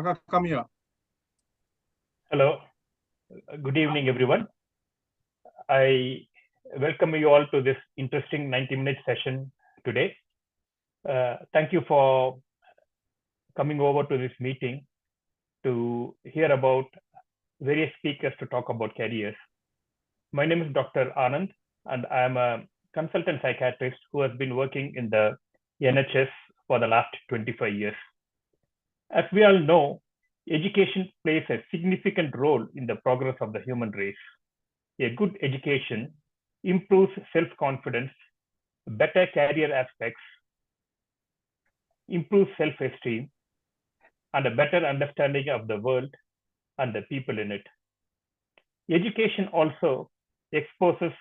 Kaka, come here. Hello, good evening, everyone. I welcome you all to this interesting 90-minute session today. Thank you for coming over to this meeting to hear about various speakers to talk about careers. My name is Dr. Anand, and I am a consultant psychiatrist who has been working in the NHS for the last 25 years. As we all know, education plays a significant role in the progress of the human race. A good education improves self-confidence, better career aspects, improves self-esteem, and a better understanding of the world and the people in it. Education also exposes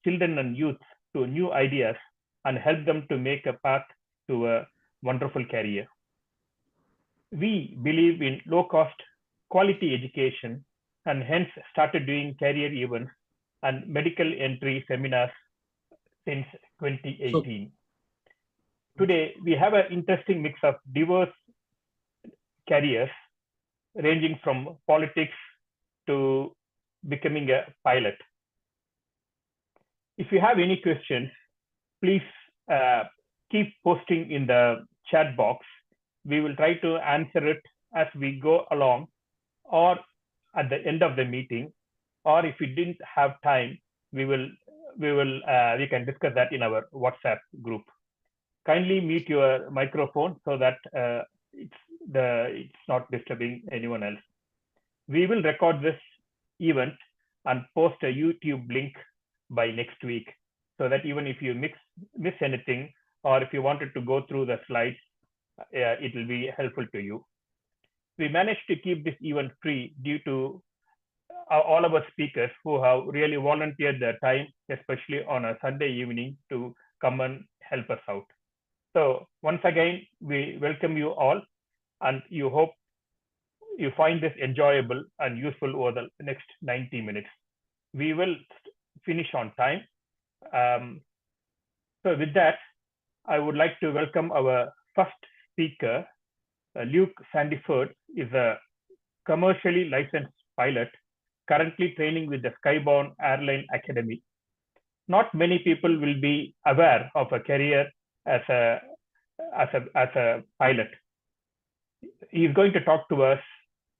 children and youth to new ideas and help them to make a path to a wonderful career. We believe in low-cost, quality education and hence started doing career events and medical entry seminars since 2018. Today, we have an interesting mix of diverse careers ranging from politics to becoming a pilot. If you have any questions, please keep posting in the chat box. We will try to answer it as we go along or at the end of the meeting, or if we didn't have time, we can discuss that in our WhatsApp group. Kindly mute your microphone so that it's not disturbing anyone else. We will record this event and post a YouTube link by next week so that even if you miss anything or if you wanted to go through the slides, it will be helpful to you. We managed to keep this event free due to all our speakers who have really volunteered their time, especially on a Sunday evening, to come and help us out. So once again, we welcome you all and you hope you find this enjoyable and useful over the next 90 minutes. We will finish on time. So with that, I would like to welcome our first speaker. Luke Sandiford is a commercially licensed pilot currently training with the Skyborne Airline Academy. Not many people will be aware of a career as a pilot. He is going to talk to us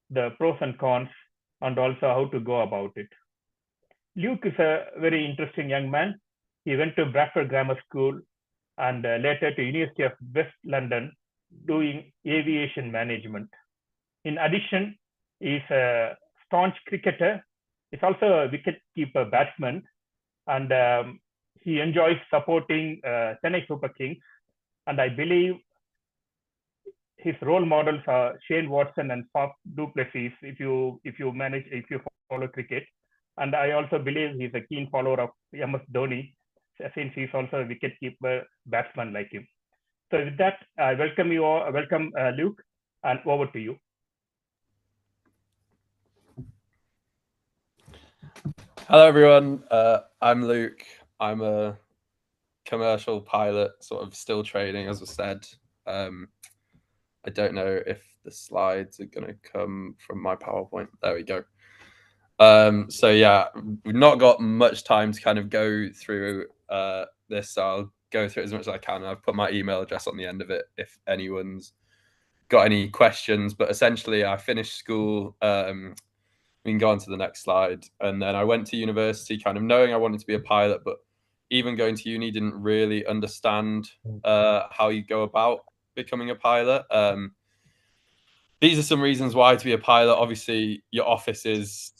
the pros and cons and also how to go about it. Luke is a very interesting young man. He went to Bradford Grammar School and later to University of West London doing aviation management. In addition, he is a staunch cricketer. He's also a wicket-keeper batsman, and he enjoys supporting Chennai Super Kings. And I believe his role models are Shane Watson and Faf du Plessis. If you follow cricket, and I also believe he's a keen follower of MS Dhoni, since he's also a wicket-keeper batsman like him. So with that, I welcome you all. Welcome Luke, and over to you. Hello, everyone. I'm Luke. I'm a commercial pilot, sort of still training, as I said. I don't know if the slides are going to come from my PowerPoint. There we go. So yeah, we've not got much time to kind of go through this, so I'll go through it as much as I can. I've put my email address on the end of it if anyone's got any questions. But essentially, I finished school. We can go on to the next slide. And then I went to university kind of knowing I wanted to be a pilot, but even going to uni didn't really understand how you go about becoming a pilot. These are some reasons why to be a pilot. Obviously, your office is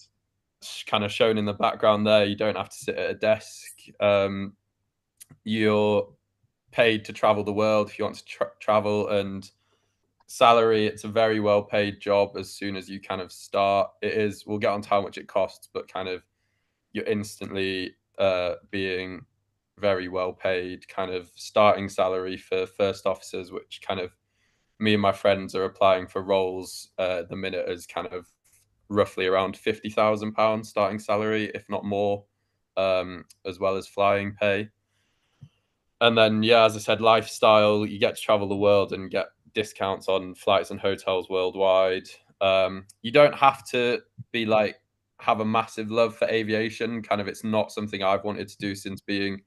kind of shown in the background there. You don't have to sit at a desk. You're paid to travel the world if you want to travel, and salary, it's a very well paid job as soon as you kind of start. It is, we'll get on to how much it costs, but kind of you're instantly being very well paid, kind of starting salary for first officers, which kind of me and my friends are applying for roles the minute as kind of roughly around £50,000 starting salary, if not more, as well as flying pay. And then, yeah, as I said, lifestyle, you get to travel the world and get discounts on flights and hotels worldwide. You don't have to be like have a massive love for aviation. Kind of, it's not something I've wanted to do since being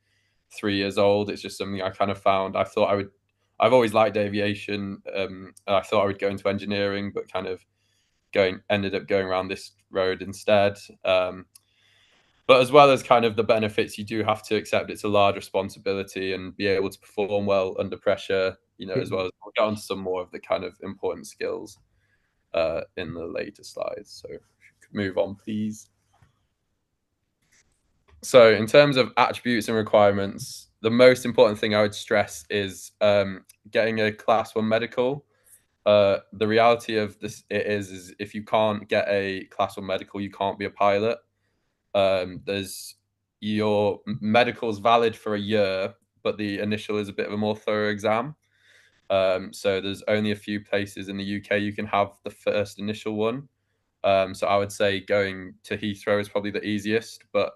3 years old. It's just something I kind of found. I've always liked aviation. I thought I would go into engineering, but kind of ended up going around this road instead. But as well as kind of the benefits, you do have to accept it's a large responsibility and be able to perform well under pressure, as well as we'll get on to some more of the kind of important skills in the later slides. So if you could move on, please. So in terms of attributes and requirements, the most important thing I would stress is getting a Class 1 medical. The reality of this is if you can't get a Class 1 medical, you can't be a pilot. There's your medical's valid for a year, but the initial is a bit of a more thorough exam. So there's only a few places in the UK you can have the first initial one. So I would say going to Heathrow is probably the easiest, but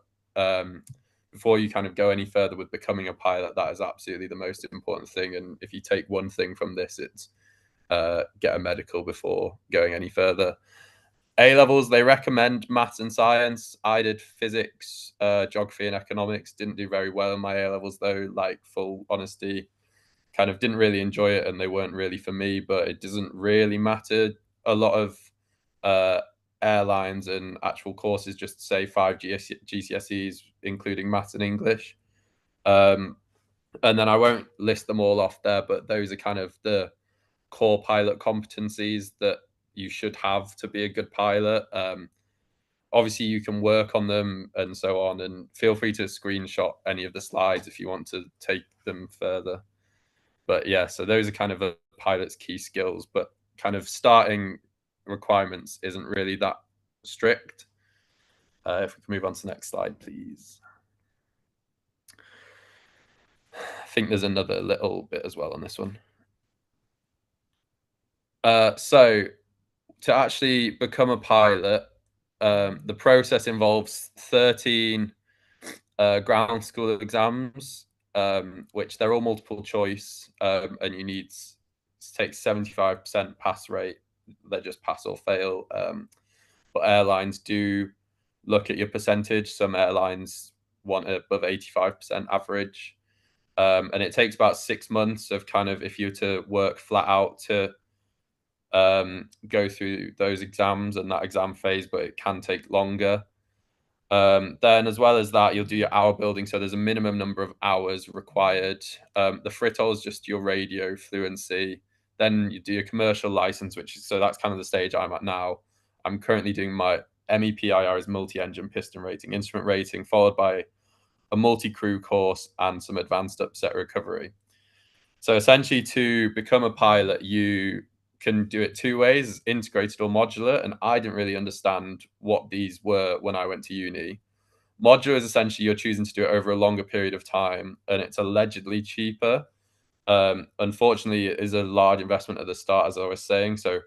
before you kind of go any further with becoming a pilot, that is absolutely the most important thing. And if you take one thing from this, it's get a medical before going any further. A levels, they recommend maths and science. I did physics, geography, and economics. Didn't do very well in my A levels though. Like, full honesty, kind of didn't really enjoy it, and they weren't really for me. But it doesn't really matter. A lot of airlines and actual courses just say 5 GCSEs, including maths and English. And then I won't list them all off there, but those are kind of the core pilot competencies that you should have to be a good pilot. Obviously, you can work on them and so on, and feel free to screenshot any of the slides if you want to take them further. But yeah, so those are kind of a pilot's key skills, but kind of starting requirements isn't really that strict. If we can move on to the next slide, please. I think there's another little bit as well on this one. So to actually become a pilot, the process involves 13 ground school exams, which they're all multiple choice, and you need to take 75% pass rate. They're just pass or fail. But airlines do look at your percentage. Some airlines want it above 85% average. And it takes about 6 months of kind of, if you were to work flat out, to go through those exams and that exam phase, but it can take longer. Then as well as that, you'll do your hour building. So there's a minimum number of hours required. The FRITOL is just your radio fluency. Then you do your commercial license, so that's kind of the stage I'm at now. I'm currently doing my MEPIR is multi-engine piston rating, instrument rating, followed by a multi-crew course and some advanced upset recovery. So essentially, to become a pilot, you can do it two ways, integrated or modular. And I didn't really understand what these were when I went to uni. Modular is essentially you're choosing to do it over a longer period of time, and it's allegedly cheaper. Unfortunately, it is a large investment at the start, as I was saying. So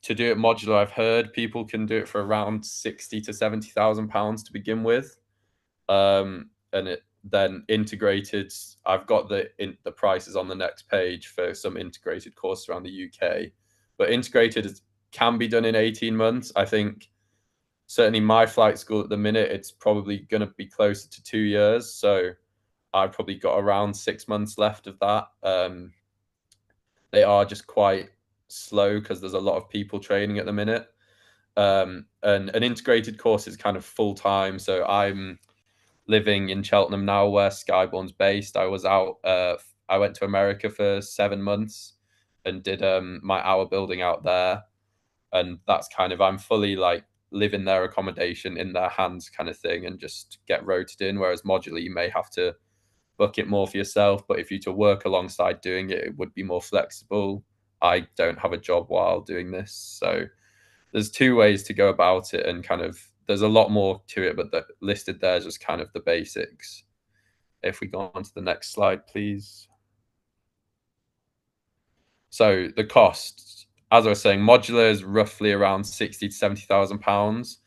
to do it modular, I've heard people can do it for around 60 to 70,000 pounds to begin with. And it then integrated, I've got the prices on the next page for some integrated courses around the UK, but integrated can be done in 18 months. I think certainly my flight school at the minute, it's probably going to be closer to 2 years. So I've probably got around 6 months left of that. They are just quite slow because there's a lot of people training at the minute. And an integrated course is kind of full time. So I'm living in Cheltenham now, where Skyborne's based. I was out. I went to America for 7 months and did my hour building out there, and that's kind of, I'm fully like live in their accommodation, in their hands kind of thing, and just get rotated in. Whereas modular, you may have to book it more for yourself, but if you to work alongside doing it, it would be more flexible. I don't have a job while doing this, so there's two ways to go about it, and kind of there's a lot more to it, but the listed there is just kind of the basics. If we go on to the next slide, please. So the costs, as I was saying, modular is roughly around 60 to 70,000 pounds.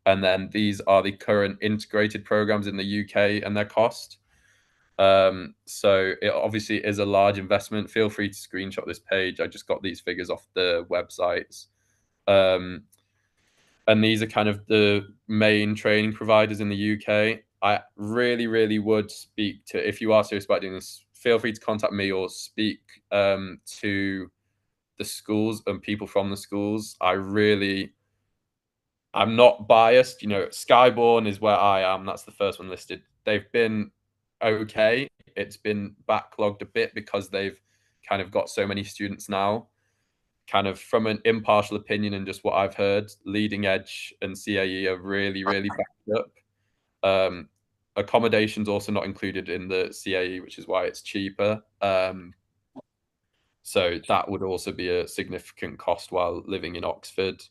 And then these are the current integrated programs in the UK and their cost. So it obviously is a large investment. Feel free to screenshot this page. I just got these figures off the websites. And these are kind of the main training providers in the UK. I really, really would speak to, if you are serious about doing this, feel free to contact me or speak to the schools and people from the schools. I'm not biased. You know, Skyborn is where I am. That's the first one listed. They've been okay. It's been backlogged a bit because they've kind of got so many students now. Kind of from an impartial opinion and just what I've heard, Leading Edge and CAE are really, really backed up. Accommodation's also not included in the CAE, which is why it's cheaper. So that would also be a significant cost while living in Oxford.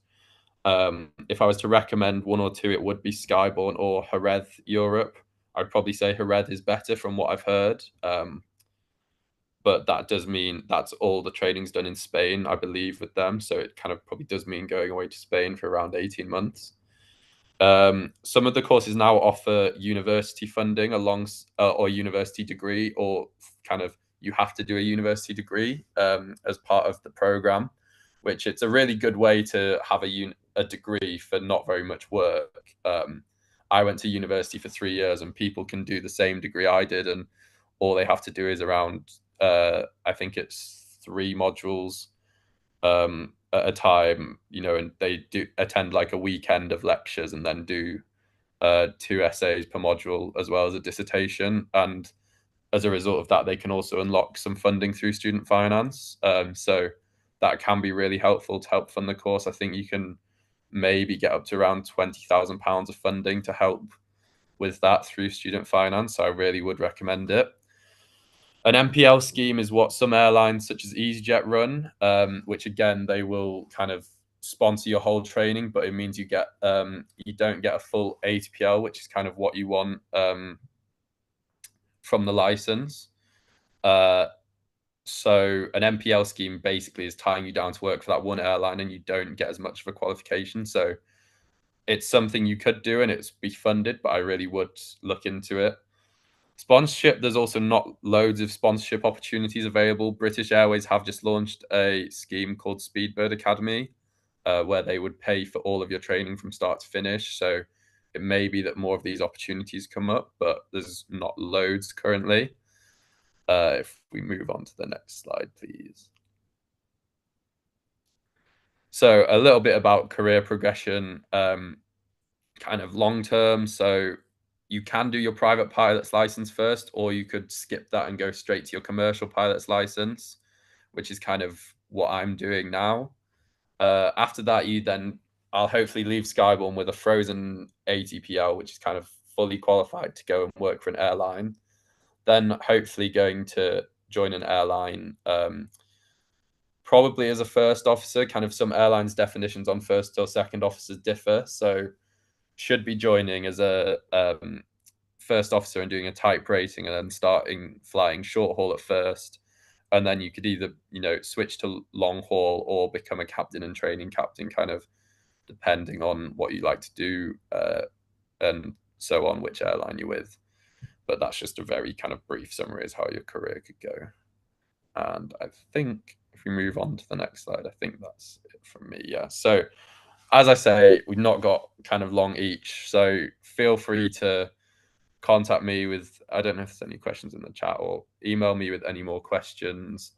If I was to recommend one or two, it would be Skyborn or Hareth Europe. I'd probably say Hareth is better from what I've heard. But that does mean that's all the training's done in Spain, I believe, with them. So it kind of probably does mean going away to Spain for around 18 months. Some of the courses now offer university funding or university degree, or kind of you have to do a university degree as part of the program, which it's a really good way to have a degree for not very much work. I went to university for 3 years, and people can do the same degree I did, and all they have to do is around I think it's 3 modules at a time, you know, and they do attend like a weekend of lectures and then do 2 essays per module as well as a dissertation. And as a result of that, they can also unlock some funding through student finance. So that can be really helpful to help fund the course. I think you can maybe get up to around £20,000 of funding to help with that through student finance. So I really would recommend it. An MPL scheme is what some airlines such as EasyJet run, which again, they will kind of sponsor your whole training, but it means you don't get a full ATPL, which is kind of what you want from the license. So an MPL scheme basically is tying you down to work for that one airline, and you don't get as much of a qualification. So it's something you could do, and it's be funded, but I really would look into it. Sponsorship, there's also not loads of sponsorship opportunities available. British Airways have just launched a scheme called Speedbird Academy, where they would pay for all of your training from start to finish. So it may be that more of these opportunities come up, but there's not loads currently. If we move on to the next slide, please. So a little bit about career progression, kind of long term. So you can do your private pilot's license first, or you could skip that and go straight to your commercial pilot's license, which is kind of what I'm doing now. After that, I'll hopefully leave Skyborn with a frozen ATPL, which is kind of fully qualified to go and work for an airline. Then hopefully going to join an airline, probably as a first officer. Kind of some airlines' definitions on first or second officers differ. So should be joining as a first officer and doing a type rating, and then starting flying short haul at first, and then you could either switch to long haul or become a captain and training captain, kind of depending on what you like to do and so on, which airline you're with. But that's just a very kind of brief summary as how your career could go. And I think if we move on to the next slide, I think that's it from me. Yeah. So as I say, we've not got kind of long each. So feel free to contact me with, I don't know if there's any questions in the chat, or email me with any more questions.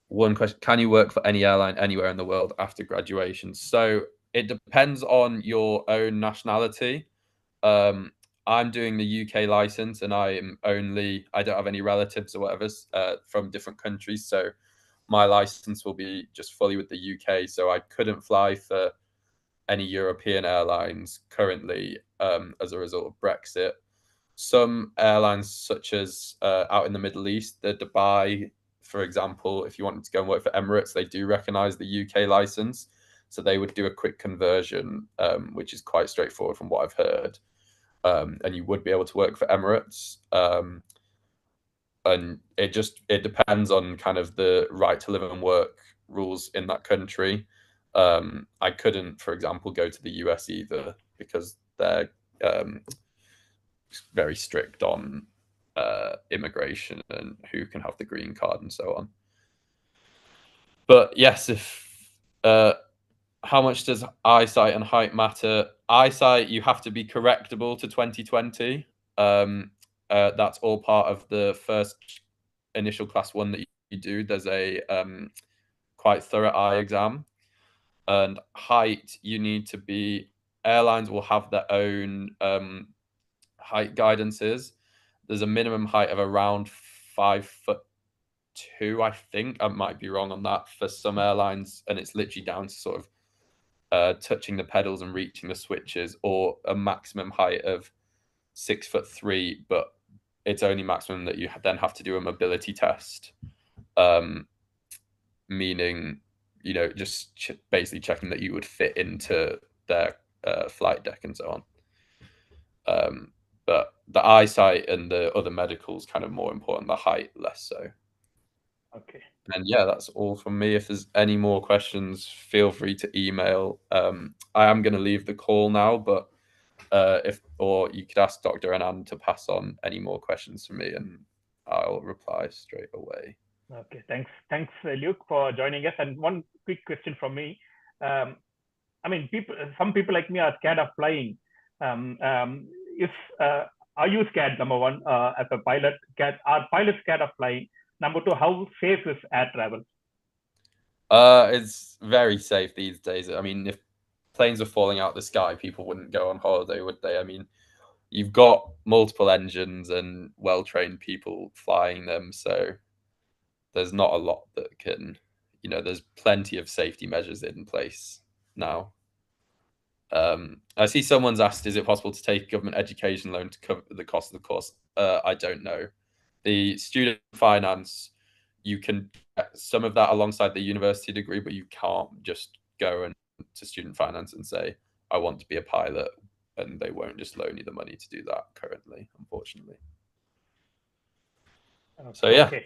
One question: can you work for any airline anywhere in the world after graduation? So it depends on your own nationality. I'm doing the UK license, and I don't have any relatives or whatever from different countries, so my license will be just fully with the UK. So I couldn't fly for any European airlines currently as a result of Brexit. Some airlines, such as out in the Middle East, the Dubai, for example, if you wanted to go and work for Emirates, they do recognize the UK license. So they would do a quick conversion, which is quite straightforward from what I've heard. And you would be able to work for Emirates. And it depends on kind of the right to live and work rules in that country. I couldn't, for example, go to the US either, because very strict on immigration and who can have the green card and so on. But yes, if how much does eyesight and height matter? Eyesight, you have to be correctable to 2020. That's all part of the first initial class 1 that you do. There's a quite thorough eye exam. And height, you need to be, airlines will have their own height guidances. There's a minimum height of around 5'2", I think. I might be wrong on that for some airlines, and it's literally down to sort of touching the pedals and reaching the switches, or a maximum height of 6'3", but it's only maximum that you then have to do a mobility test, meaning, you know, just basically checking that you would fit into their flight deck and so on. But the eyesight and the other medicals kind of more important, the height less so. Okay. And yeah, that's all from me. If there's any more questions, feel free to email. I am going to leave the call now, but or you could ask Dr. Anand to pass on any more questions to me, and I'll reply straight away. Okay, thanks, Luke, for joining us. And one quick question from me. I mean, some people like me are scared of flying. Are you scared? Number one, as a pilot, are pilots scared of flying? Number two, how safe is air travel? It's very safe these days. I mean, if planes were falling out the sky, people wouldn't go on holiday, would they? I mean, you've got multiple engines and well-trained people flying them, so there's not a lot that can, you know, there's plenty of safety measures in place now. I see someone's asked, is it possible to take a government education loan to cover the cost of the course? I don't know. The student finance, you can get some of that alongside the university degree, but you can't just go to student finance and say, I want to be a pilot, and they won't just loan you the money to do that currently, unfortunately. So yeah. Okay.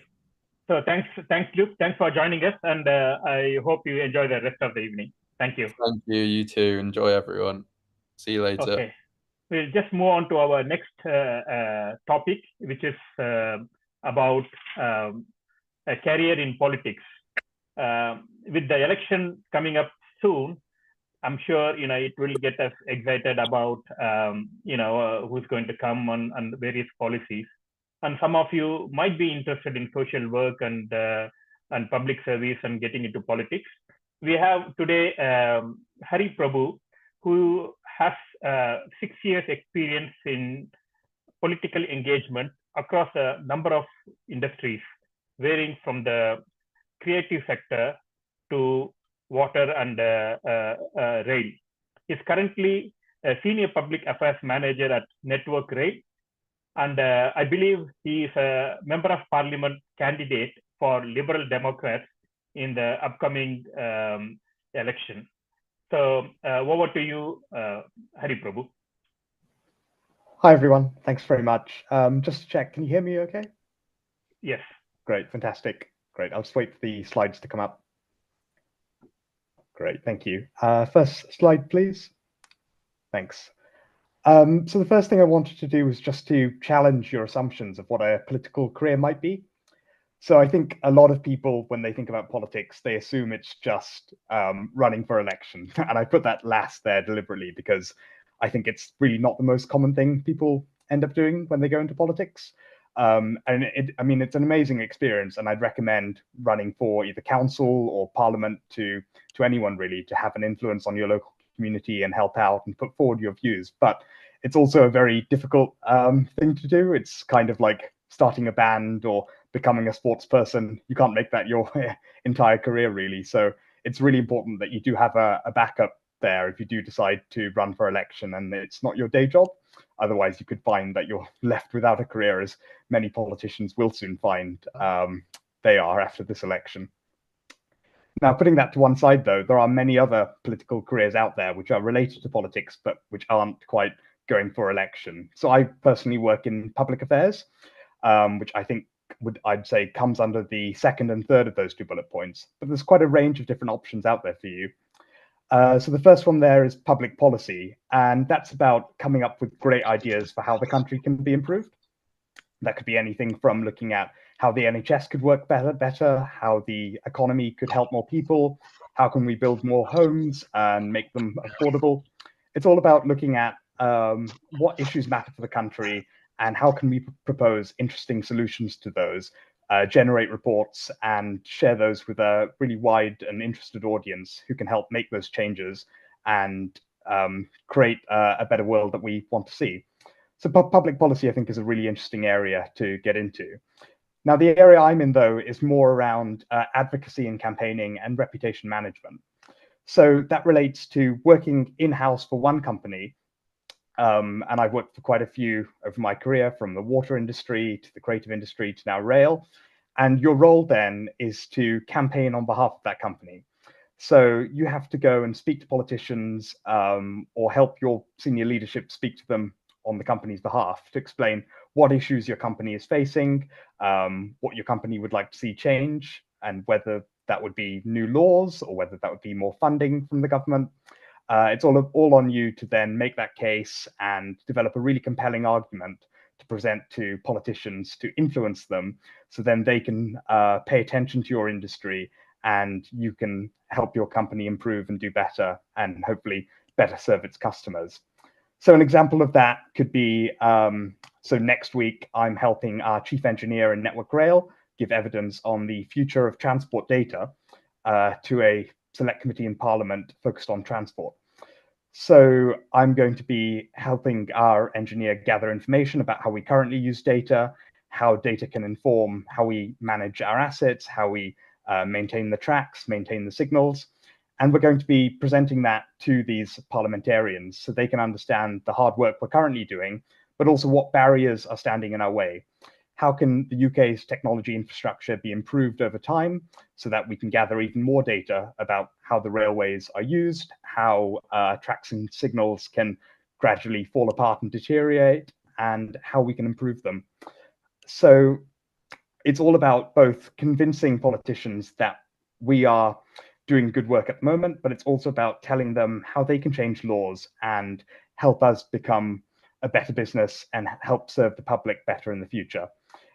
So thanks, Luke. Thanks for joining us, and I hope you enjoy the rest of the evening. Thank you. Thank you. You too. Enjoy, everyone. See you later. Okay. We'll just move on to our next topic, which is about a career in politics. With the election coming up soon, I'm sure it will get us excited about who's going to come on various policies. And some of you might be interested in social work and public service and getting into politics. We have today Hari Prabhu, who has 6 years experience in political engagement across a number of industries, varying from the creative sector to water and rail. He's currently a senior public affairs manager at Network Rail, and I believe he is a member of parliament candidate for Liberal Democrats in the upcoming election. So over to you, Hari Prabhu. Hi, everyone. Thanks very much. Just to check, can you hear me okay? Yes. Great, fantastic. Great, I'll just wait for the slides to come up. Great, thank you. First slide, please. Thanks. So the first thing I wanted to do was just to challenge your assumptions of what a political career might be. So I think a lot of people, when they think about politics, they assume it's just running for election. And I put that last there deliberately because I think it's really not the most common thing people end up doing when they go into politics. And I mean, it's an amazing experience, and I'd recommend running for either council or parliament to anyone really, to have an influence on your local community and help out and put forward your views. But it's also a very difficult thing to do. It's kind of like starting a band or becoming a sports person. You can't make that your entire career really. So it's really important that you do have a backup there if you do decide to run for election and it's not your day job. Otherwise, you could find that you're left without a career, as many politicians will soon find they are after this election. Now, putting that to one side, though, there are many other political careers out there which are related to politics, but which aren't quite going for election. So I personally work in public affairs, which I think I'd say comes under the second and third of those 2 bullet points. But there's quite a range of different options out there for you. So the first one there is public policy, and that's about coming up with great ideas for how the country can be improved. That could be anything from looking at how the NHS could work better, how the economy could help more people, how can we build more homes and make them affordable. It's all about looking at what issues matter for the country and how can we propose interesting solutions to those, generate reports and share those with a really wide and interested audience who can help make those changes and create a better world that we want to see. So public policy, I think, is a really interesting area to get into. Now, the area I'm in, though, is more around advocacy and campaigning and reputation management. So that relates to working in-house for one company. And I've worked for quite a few over my career, from the water industry to the creative industry to now rail. And your role then is to campaign on behalf of that company. So you have to go and speak to politicians or help your senior leadership speak to them on the company's behalf to explain what issues your company is facing, what your company would like to see change, and whether that would be new laws or whether that would be more funding from the government. It's all on you to then make that case and develop a really compelling argument to present to politicians to influence them, so then they can pay attention to your industry and you can help your company improve and do better and hopefully better serve its customers. So an example of that could be, so next week I'm helping our chief engineer in Network Rail give evidence on the future of transport data to a select committee in Parliament focused on transport. So I'm going to be helping our engineer gather information about how we currently use data, how data can inform how we manage our assets, how we maintain the tracks, maintain the signals. And we're going to be presenting that to these parliamentarians so they can understand the hard work we're currently doing, but also what barriers are standing in our way. How can the UK's technology infrastructure be improved over time so that we can gather even more data about how the railways are used, how tracks and signals can gradually fall apart and deteriorate, and how we can improve them. So it's all about both convincing politicians that we are doing good work at the moment, but it's also about telling them how they can change laws and help us become a better business and help serve the public better in the future.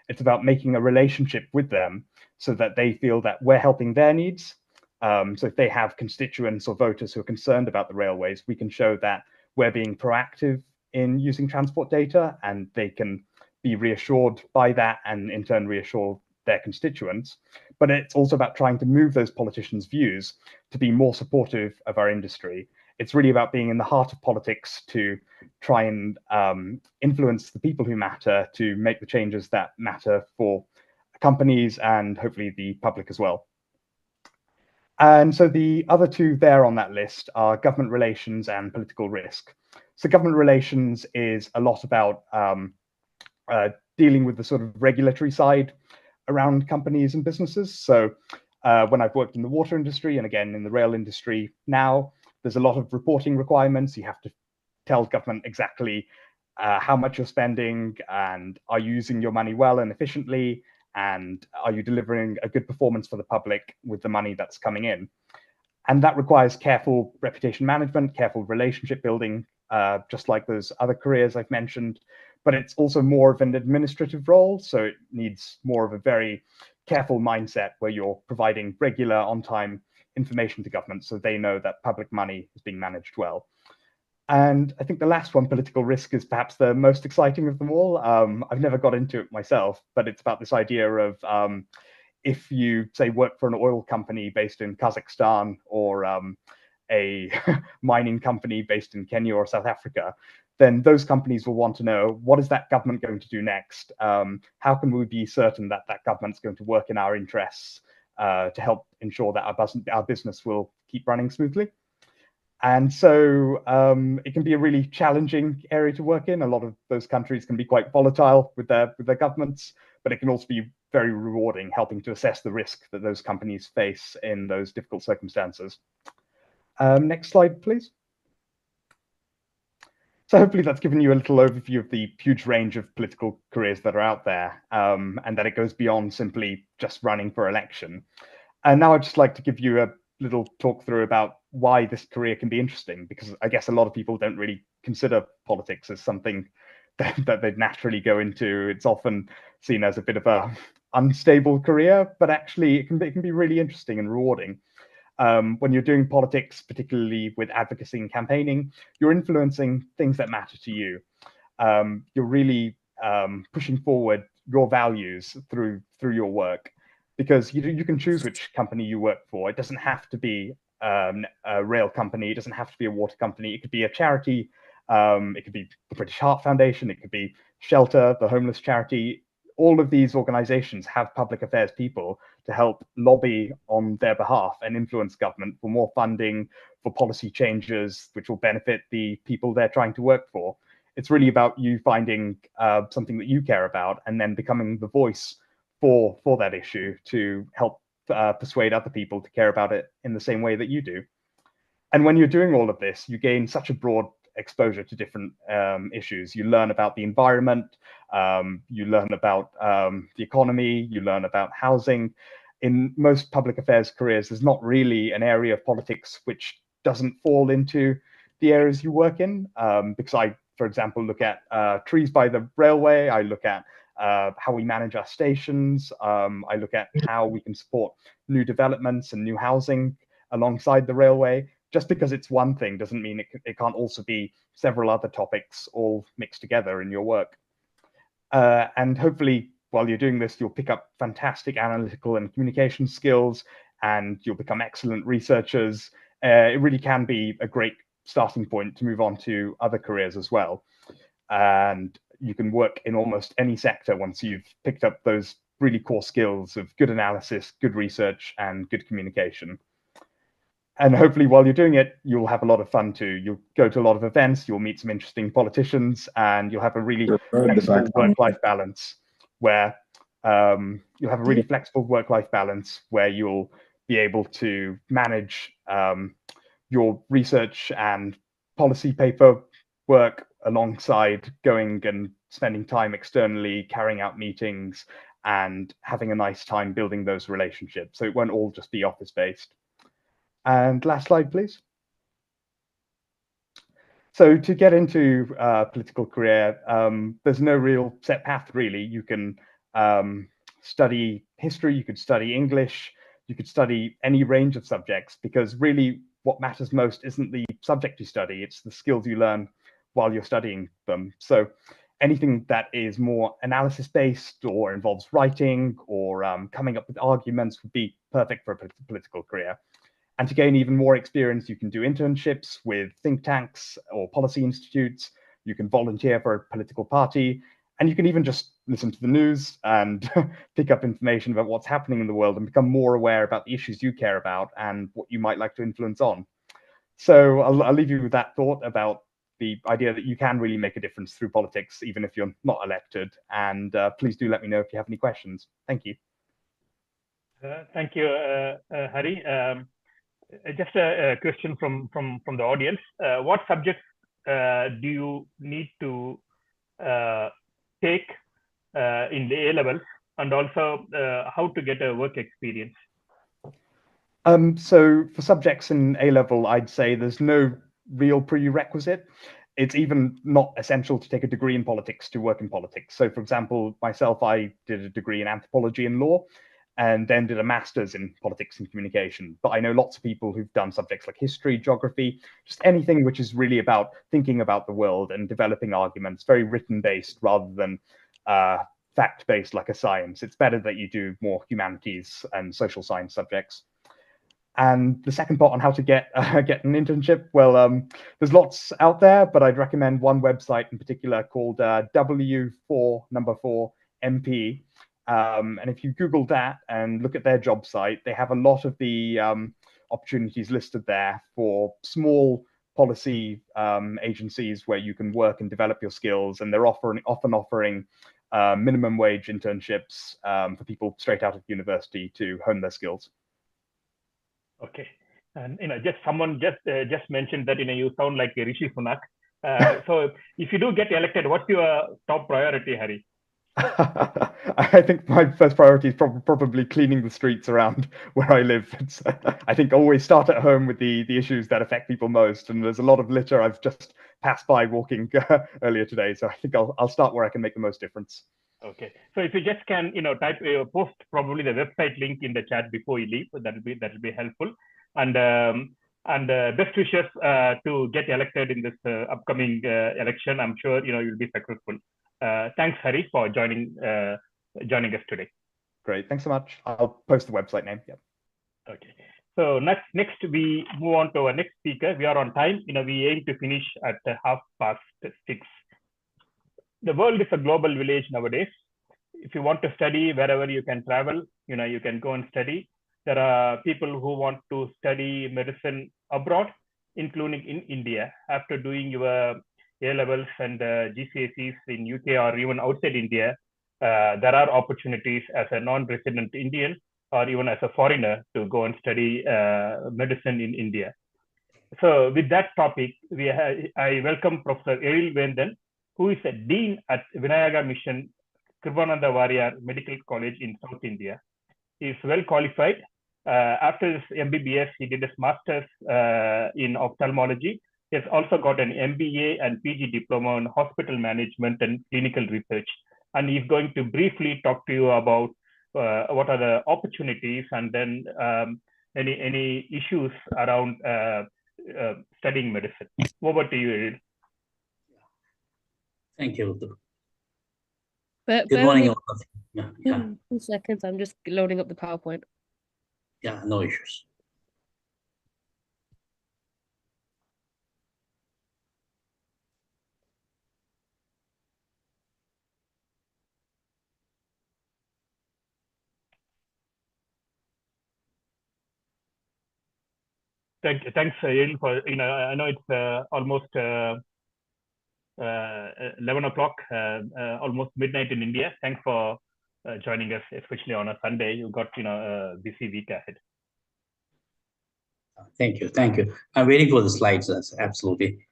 It's about making a relationship with them so that they feel that we're helping their needs. So if they have constituents or voters who are concerned about the railways, we can show that we're being proactive in using transport data and they can be reassured by that and in turn reassure their constituents. But it's also about trying to move those politicians' views to be more supportive of our industry. It's really about being in the heart of politics to try and influence the people who matter to make the changes that matter for companies and hopefully the public as well. And so the other two there on that list are government relations and political risk. So government relations is a lot about dealing with the sort of regulatory side around companies and businesses. So when I've worked in the water industry and again in the rail industry now, there's a lot of reporting requirements. You have to tell government exactly how much you're spending and are you using your money well and efficiently, and are you delivering a good performance for the public with the money that's coming in. And that requires careful reputation management, careful relationship building, just like those other careers I've mentioned. But it's also more of an administrative role, so it needs more of a very careful mindset where you're providing regular on-time information to government so they know that public money is being managed well. And I think the last one, political risk, is perhaps the most exciting of them all. I've never got into it myself, but it's about this idea of if you, say, work for an oil company based in Kazakhstan or a mining company based in Kenya or South Africa, then those companies will want to know, what is that government going to do next? How can we be certain that that government's going to work in our interests to help ensure that our business will keep running smoothly? And so it can be a really challenging area to work in. A lot of those countries can be quite volatile with their governments, but it can also be very rewarding, helping to assess the risk that those companies face in those difficult circumstances. Next slide, please. So hopefully that's given you a little overview of the huge range of political careers that are out there, and that it goes beyond simply just running for election. And now I'd just like to give you a little talk through about why this career can be interesting, because I guess a lot of people don't really consider politics as something that they'd naturally go into. It's often seen as a bit of a unstable career, but actually it can be really interesting and rewarding. When you're doing politics, particularly with advocacy and campaigning, you're influencing things that matter to you. You're really pushing forward your values through your work, because you can choose which company you work for. It doesn't have to be a rail company. It doesn't have to be a water company. It could be a charity. It could be the British Heart Foundation. It could be Shelter, the homeless charity. All of these organizations have public affairs people to help lobby on their behalf and influence government for more funding, for policy changes, which will benefit the people they're trying to work for. It's really about you finding something that you care about and then becoming the voice for that issue to help persuade other people to care about it in the same way that you do. And when you're doing all of this, you gain such a broad exposure to different issues. You learn about the environment, you learn about the economy, you learn about housing. In most public affairs careers, there's not really an area of politics which doesn't fall into the areas you work in, because I, for example, look at trees by the railway. I look at how we manage our stations. I look at how we can support new developments and new housing alongside the railway. Just because it's one thing doesn't mean it can't also be several other topics all mixed together in your work. And hopefully, while you're doing this, you'll pick up fantastic analytical and communication skills, and you'll become excellent researchers. It really can be a great starting point to move on to other careers as well. And you can work in almost any sector once you've picked up those really core skills of good analysis, good research, and good communication. And hopefully while you're doing it, you'll have a lot of fun too. You'll go to a lot of events, you'll meet some interesting politicians, and you'll have a really flexible work-life balance where you'll have a really flexible work-life balance where you'll be able to manage your research and policy paper work alongside going and spending time externally, carrying out meetings, and having a nice time building those relationships. So it won't all just be office-based. And last slide, please. So to get into a political career, there's no real set path, really. You can study history, you could study English, you could study any range of subjects, because really what matters most isn't the subject you study, it's the skills you learn while you're studying them. So anything that is more analysis-based or involves writing or coming up with arguments would be perfect for a political career. And to gain even more experience, you can do internships with think tanks or policy institutes. You can volunteer for a political party, and you can even just listen to the news and pick up information about what's happening in the world and become more aware about the issues you care about and what you might like to influence on. So I'll leave you with that thought about the idea that you can really make a difference through politics, even if you're not elected. And please do let me know if you have any questions. Thank you. Thank you, Hari. Just a question from the audience. What subjects do you need to take in the A levels, and also how to get a work experience? So for subjects in A level, I'd say there's no real prerequisite. It's even not essential to take a degree in politics to work in politics. So for example, myself, I did a degree in anthropology and law, and then did a master's in politics and communication. But I know lots of people who've done subjects like history, geography, just anything which is really about thinking about the world and developing arguments, very written-based rather than fact-based like a science. It's better that you do more humanities and social science subjects. And the second part on how to get an internship, well, there's lots out there, but I'd recommend one website in particular called W4MP. And if you Google that and look at their job site, they have a lot of the opportunities listed there for small policy agencies where you can work and develop your skills. And they're often offering minimum wage internships for people straight out of university to hone their skills. Okay. And someone just mentioned that you sound like a Rishi Sunak. So if you do get elected, what's your top priority, Hari? I think my first priority is probably cleaning the streets around where I live. It's, I think always start at home with the issues that affect people most. And there's a lot of litter I've just passed by walking earlier today. So I think I'll start where I can make the most difference. Okay. So if you just can, type post probably the website link in the chat before you leave, that'll be helpful. And best wishes to get elected in this upcoming election. I'm sure you'll be successful. Thanks, Hari, for joining us today. Great, thanks so much. I'll post the website name. Yep. Okay. So next we move on to our next speaker. We are on time. We aim to finish at 6:30. The world is a global village nowadays. If you want to study wherever you can travel, you can go and study. There are people who want to study medicine abroad, including in India. After doing your A-levels and GCSEs in UK or even outside India, there are opportunities as a non-resident Indian or even as a foreigner to go and study medicine in India. So with that topic, I welcome Professor Eril Vendan, who is a Dean at Vinayaga Mission, Kripananda Warrior Medical College in South India. He is well qualified. After his MBBS, he did his master's in ophthalmology. He has also got an MBA and PG diploma in hospital management and clinical research. And he's going to briefly talk to you about what are the opportunities and then any issues around studying medicine. Over to you, Eril. Thank you. Good morning, all of you. Yeah. 2 seconds. I'm just loading up the PowerPoint. Yeah, no issues. Thanks, Eril, for I know it's almost 11 o'clock, almost midnight in India. Thanks for joining us, especially on a Sunday. You got a busy week ahead. Thank you. I'm waiting for the slides. Absolutely.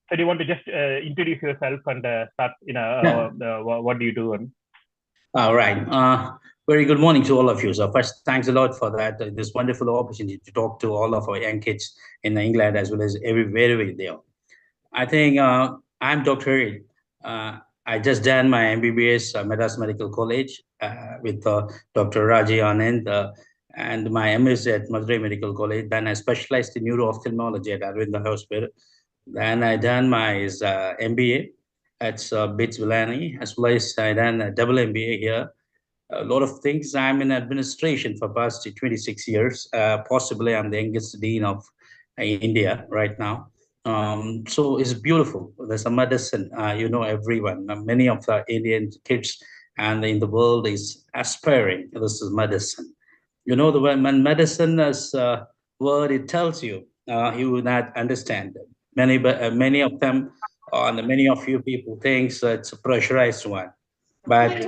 So do you want to just introduce yourself and start? What do you do? All right. Very good morning to all of you. So first, thanks a lot for that. This wonderful opportunity to talk to all of our young kids in England as well as everywhere they are. I think I'm Dr. Eril. I just done my MBBS Madras Medical College with Dr. Raji Anand and my MS at Madurai Medical College. Then I specialized in neuro-ophthalmology at Arvind Hospital. Then I done my MBA at BITS Villani, as well as I done a double MBA here. A lot of things. I'm in administration for past 26 years. Possibly I'm the youngest dean of India right now. So it's beautiful. There's a medicine, everyone, many of the Indian kids and in the world is aspiring. This is medicine. When medicine is a word, it tells you, you will not understand it. Many of them, and many of you people think it's a pressurized one. But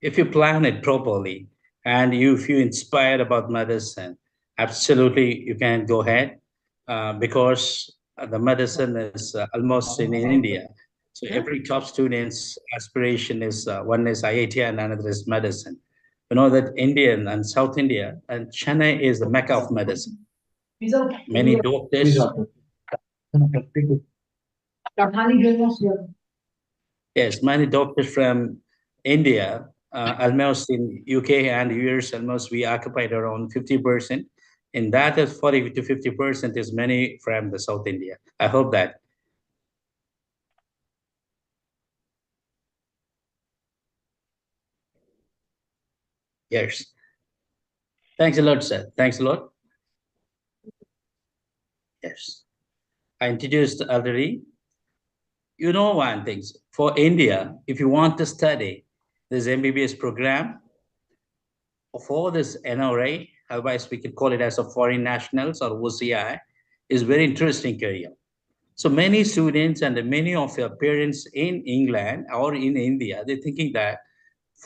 if you plan it properly and you feel inspired about medicine, absolutely you can go ahead because the medicine is almost in India. So every top student's aspiration is one is IIT and another is medicine. You know that Indian and South India and Chennai is the mecca of medicine. Many doctors. Yes, many doctors from India, almost in UK and US, almost we occupied around 50%. And that is 40 to 50% is many from the South India. I hope that. Yes. Thanks a lot, sir. Thanks a lot. Yes. I introduced already. You know one thing, for India, if you want to study this MBBS program, for this NRA, otherwise we could call it as a foreign nationals or OCI, is very interesting career. So many students and many of your parents in England or in India, they're thinking that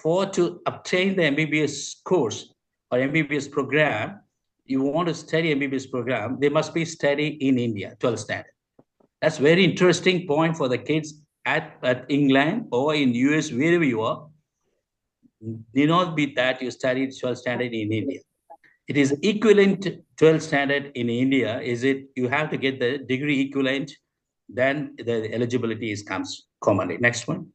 to obtain the MBBS course or MBBS program, you want to study MBBS program, they must be studying in India, 12th standard. That's very interesting point for the kids at England or in US, wherever you are, need not be that you studied 12th standard in India. It is equivalent to 12th standard in India. Is it you have to get the degree equivalent, then the eligibility comes commonly. Next one.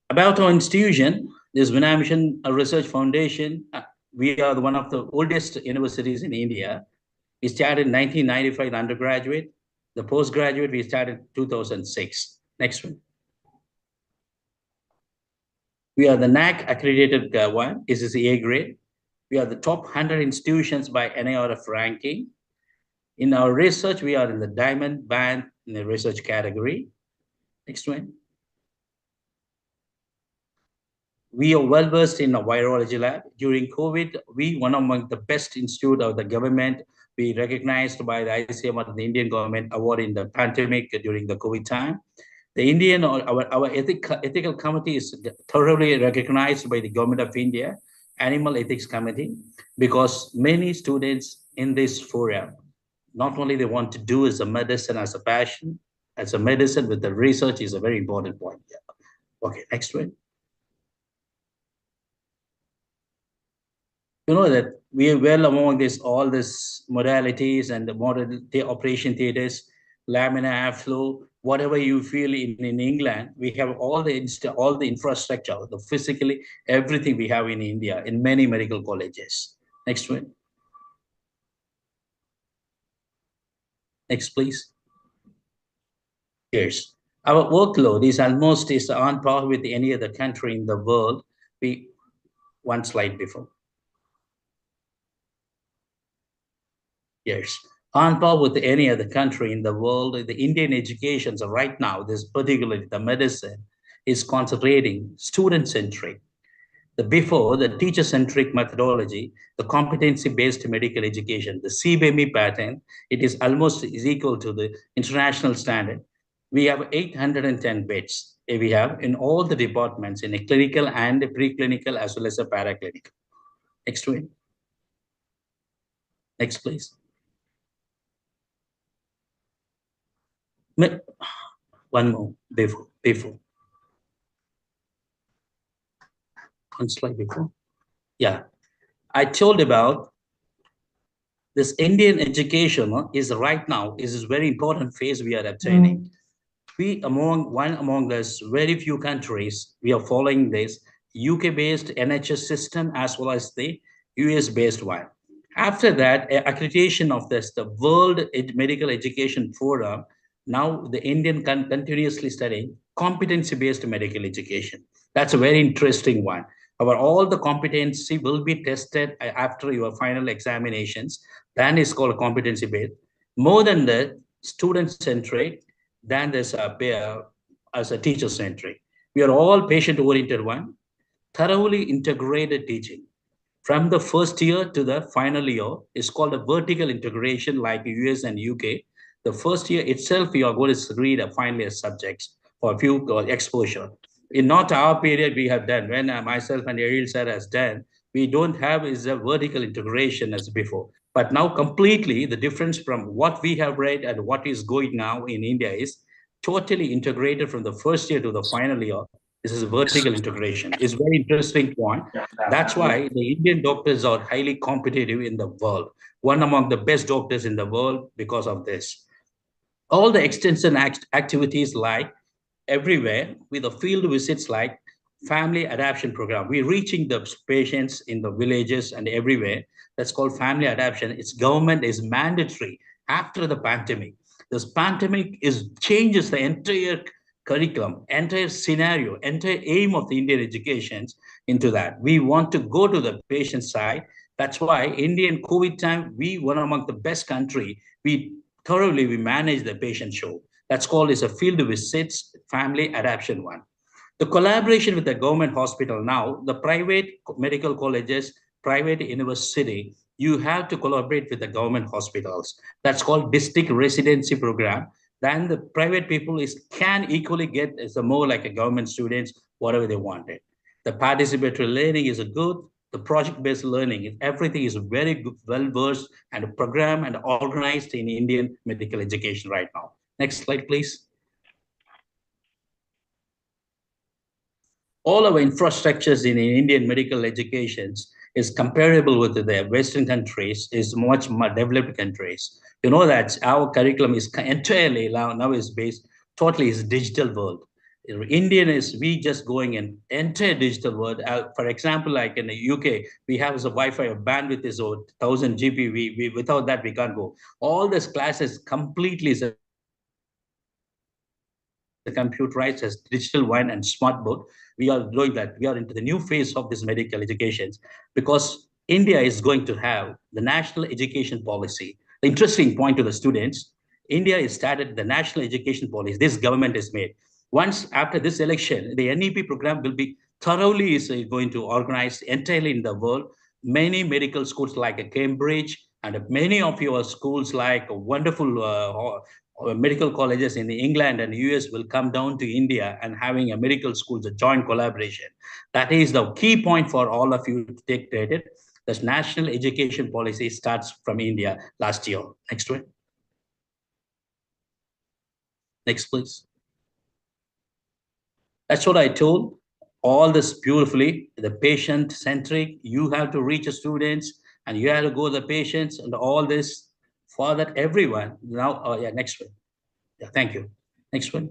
About our institution, this Vinaya Mission Research Foundation, we are one of the oldest universities in India. We started in 1995, undergraduate. The postgraduate, we started 2006. Next one. We are the NAC accredited one. This is A grade. We are the top 100 institutions by NIRF ranking. In our research, we are in the diamond band in the research category. Next one. We are well versed in a virology lab. During COVID, we one among the best institute of the government. We recognized by the ICMR, the Indian government, award in the pandemic during the COVID time. The Indian, our ethical committee is thoroughly recognized by the government of India, Animal Ethics Committee, because many students in this forum, not only they want to do as a medicine as a passion, as a medicine with the research is a very important point. Yeah. Okay, next one. You know that we are well among this, all these modalities and the modern operation theaters, laminar flow, whatever you feel in England, we have all the infrastructure, the physically, everything we have in India, in many medical colleges. Next one. Next, please. Here's our workload is almost on par with any other country in the world. One slide before. Yes, on par with any other country in the world, the Indian education, so right now, this particularly the medicine, is concentrating student-centric. Before the teacher-centric methodology, the competency-based medical education, the CBME pattern, it is almost equal to the international standard. We have 810 beds. We have in all the departments in a clinical and a preclinical as well as a paraclinical. Next one. Next, please. One more before. One slide before. Yeah, I told about this Indian education is right now is a very important phase we are obtaining. We one among this very few countries, we are following this UK-based NHS system as well as the US-based one. After that, accreditation of this, the World Medical Education Forum, now the Indian continuously studying competency-based medical education. That's a very interesting one. All the competency will be tested after your final examinations. Then it's called competency-based. More than the student-centric, then there's as a teacher-centric. We are all patient-oriented one, thoroughly integrated teaching. From the first year to the final year, it's called a vertical integration like US and UK. The first year itself, you are going to read a final year subjects for a few exposure. In not our period we have done, when myself and Ariel sir has done, we don't have is a vertical integration as before. But now completely the difference from what we have read and what is going now in India is totally integrated from the first year to the final year. This is a vertical integration. It's a very interesting point. That's why the Indian doctors are highly competitive in the world. One among the best doctors in the world because of this. All the extension activities like everywhere with the field visits like family adoption program. We're reaching the patients in the villages and everywhere. That's called family adoption. Its government is mandatory after the pandemic. This pandemic changes the entire curriculum, entire scenario, entire aim of the Indian education into that. We want to go to the patient side. That's why Indian COVID time, we one among the best country. We manage the patient show. That's called as a field visits, family adoption one. The collaboration with the government hospital now, the private medical colleges, private university, you have to collaborate with the government hospitals. That's called district residency program. Then the private people can equally get as more like a government students, whatever they wanted. The participatory learning is a good. the project-based learning, everything is very good, well-versed and programmed and organized in Indian medical education right now. Next slide, please. All our infrastructures in Indian medical educations is comparable with the Western countries, is much more developed countries. You know that our curriculum is entirely now is based totally is digital world. We just going in entire digital world. For example, like in the UK, we have a Wi-Fi bandwidth is 1000 GB. Without that, we can't go. All these classes completely is computerized as digital wine and smart board. We are doing that. We are into the new phase of this medical education because India is going to have the national education policy. The interesting point to the students, India has started the national education policy. This government is made. Once after this election, the NEP program will be thoroughly going to organize entirely in the world. Many medical schools like Cambridge and many of your schools like wonderful medical colleges in England and US will come down to India and having a medical schools, a joint collaboration. That is the key point for all of you to take credit. The national education policy starts from India last year. Next one. Next, please. That's what I told. All this beautifully, the patient-centric, you have to reach the students and you have to go to the patients and all this for that everyone. Now, yeah, next one. Yeah, thank you. Next one.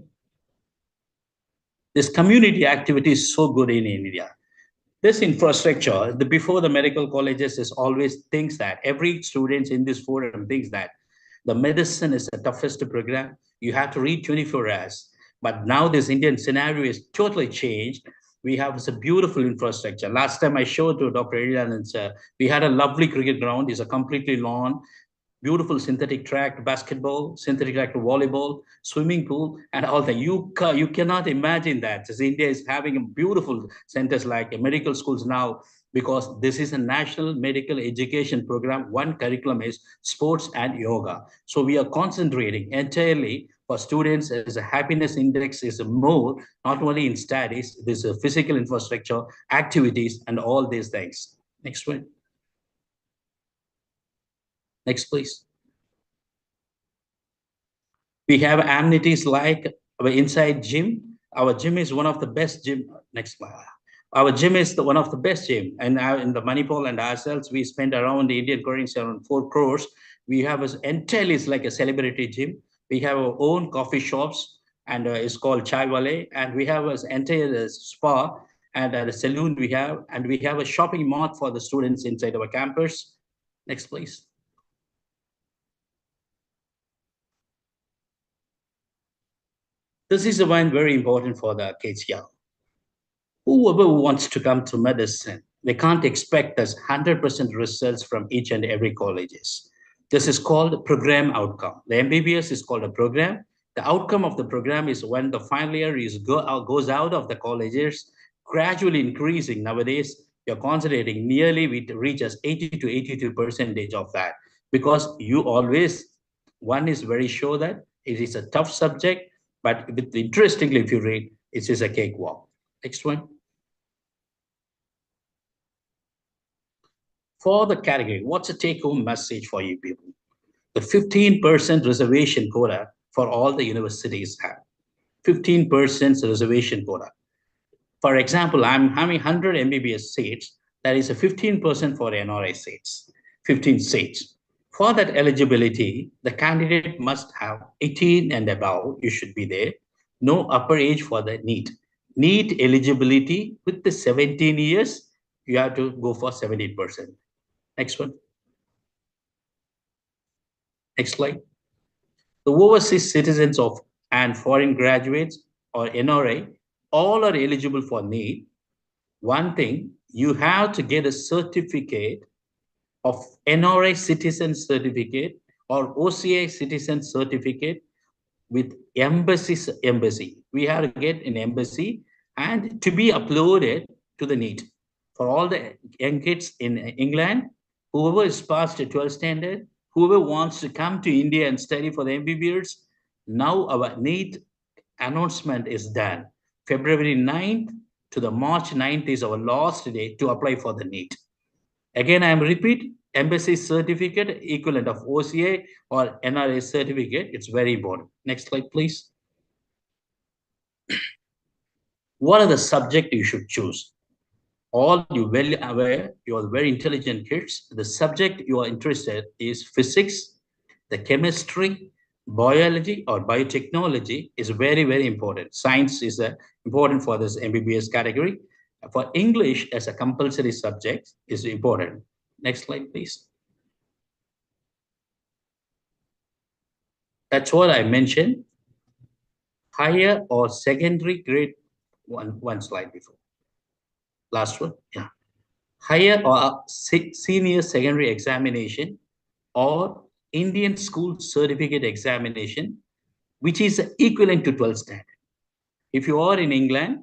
This community activity is so good in India. This infrastructure, before the medical colleges is always thinks that every student in this forum thinks that the medicine is the toughest program. You have to read 24 hours. But now this Indian scenario is totally changed. We have a beautiful infrastructure. Last time I showed to Dr. Edilanand, we had a lovely cricket ground. It's a completely lawn, beautiful synthetic track, basketball, synthetic track volleyball, swimming pool, and all that. You cannot imagine that. As India is having beautiful centers like medical schools now, because this is a national medical education program. One curriculum is sports and yoga. So we are concentrating entirely for students as a happiness index is more, not only in studies, there's a physical infrastructure, activities, and all these things. Next one. Next, please. We have amenities like our inside gym. Our gym is one of the best gym. Next slide. Our gym is one of the best gym. And in the Manipal and ourselves, we spend around the Indian currency around 4 crores. We have entirely like a celebrity gym. We have our own coffee shops and it's called Chai Wale. And we have an entire spa and a saloon we have. And we have a shopping mall for the students inside our campus. Next, please. This is the one very important for the kids here. Whoever wants to come to medicine, they can't expect us 100% results from each and every colleges. This is called program outcome. The MBBS is called a program. The outcome of the program is when the final year goes out of the colleges, gradually increasing. Nowadays, you're concentrating nearly we reach as 80 to 82% of that, because you always, one is very sure that it is a tough subject, but interestingly, if you read, it is a cakewalk. Next one. For the category, what's a take-home message for you people? The 15% reservation quota for all the universities have. 15% reservation quota. For example, I'm having 100 MBBS seats. That is a 15% for NRI seats, 15 seats. For that eligibility, the candidate must have 18 and above, you should be there. No upper age for the NEET. NEET eligibility with the 17 years, you have to go for 70%. Next one. Next slide. The overseas citizens of and foreign graduates or NRI, all are eligible for NEET. One thing, you have to get a certificate of NRI citizen certificate or OCI citizen certificate with embassy. We have to get an embassy and to be uploaded to the NEET. For all the young kids in England, whoever is past the 12th standard, whoever wants to come to India and study for the MBBS, now our NEET announcement is done. February 9th to the March 9th is our last day to apply for the NEET. Again, I am repeat, embassy certificate equivalent of OCA or NRA certificate. It's very important. Next slide, please. What are the subject you should choose? All you well aware, you are very intelligent kids. The subject you are interested is physics, the chemistry, biology or biotechnology is very, very important. Science is important for this MBBS category. For English as a compulsory subject is important. Next slide, please. That's what I mentioned. Higher or secondary grade, one slide before. Last one, yeah. Higher or senior secondary examination or Indian school certificate examination, which is equivalent to 12th standard. If you are in England,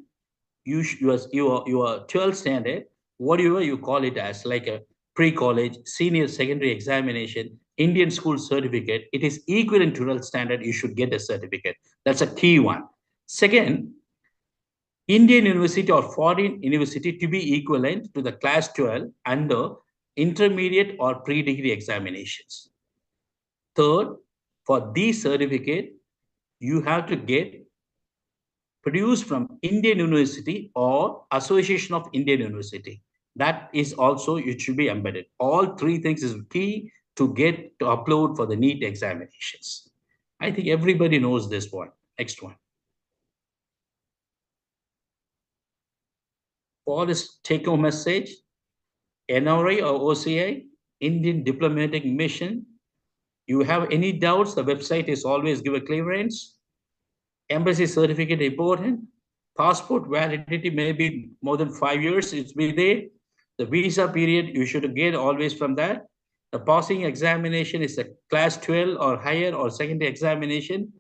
you are 12th standard, whatever you call it as, like a pre-college, senior secondary examination, Indian school certificate, it is equivalent to 12th standard, you should get a certificate. That's a key one. Second, Indian university or foreign university to be equivalent to the class 12 under intermediate or pre-degree examinations. Third, for these certificate, you have to get produced from Indian University or Association of Indian University. That is also, it should be embedded. All three things is key to get to upload for the NEET examinations. I think everybody knows this one. Next one. For this take-home message, NRA or OCA, Indian Diplomatic Mission. You have any doubts, the website is always give a clearance. Embassy certificate important. Passport validity may be more than 5 years, it's be there. The visa period, you should get always from that. The passing examination is a class 12 or higher or secondary examination.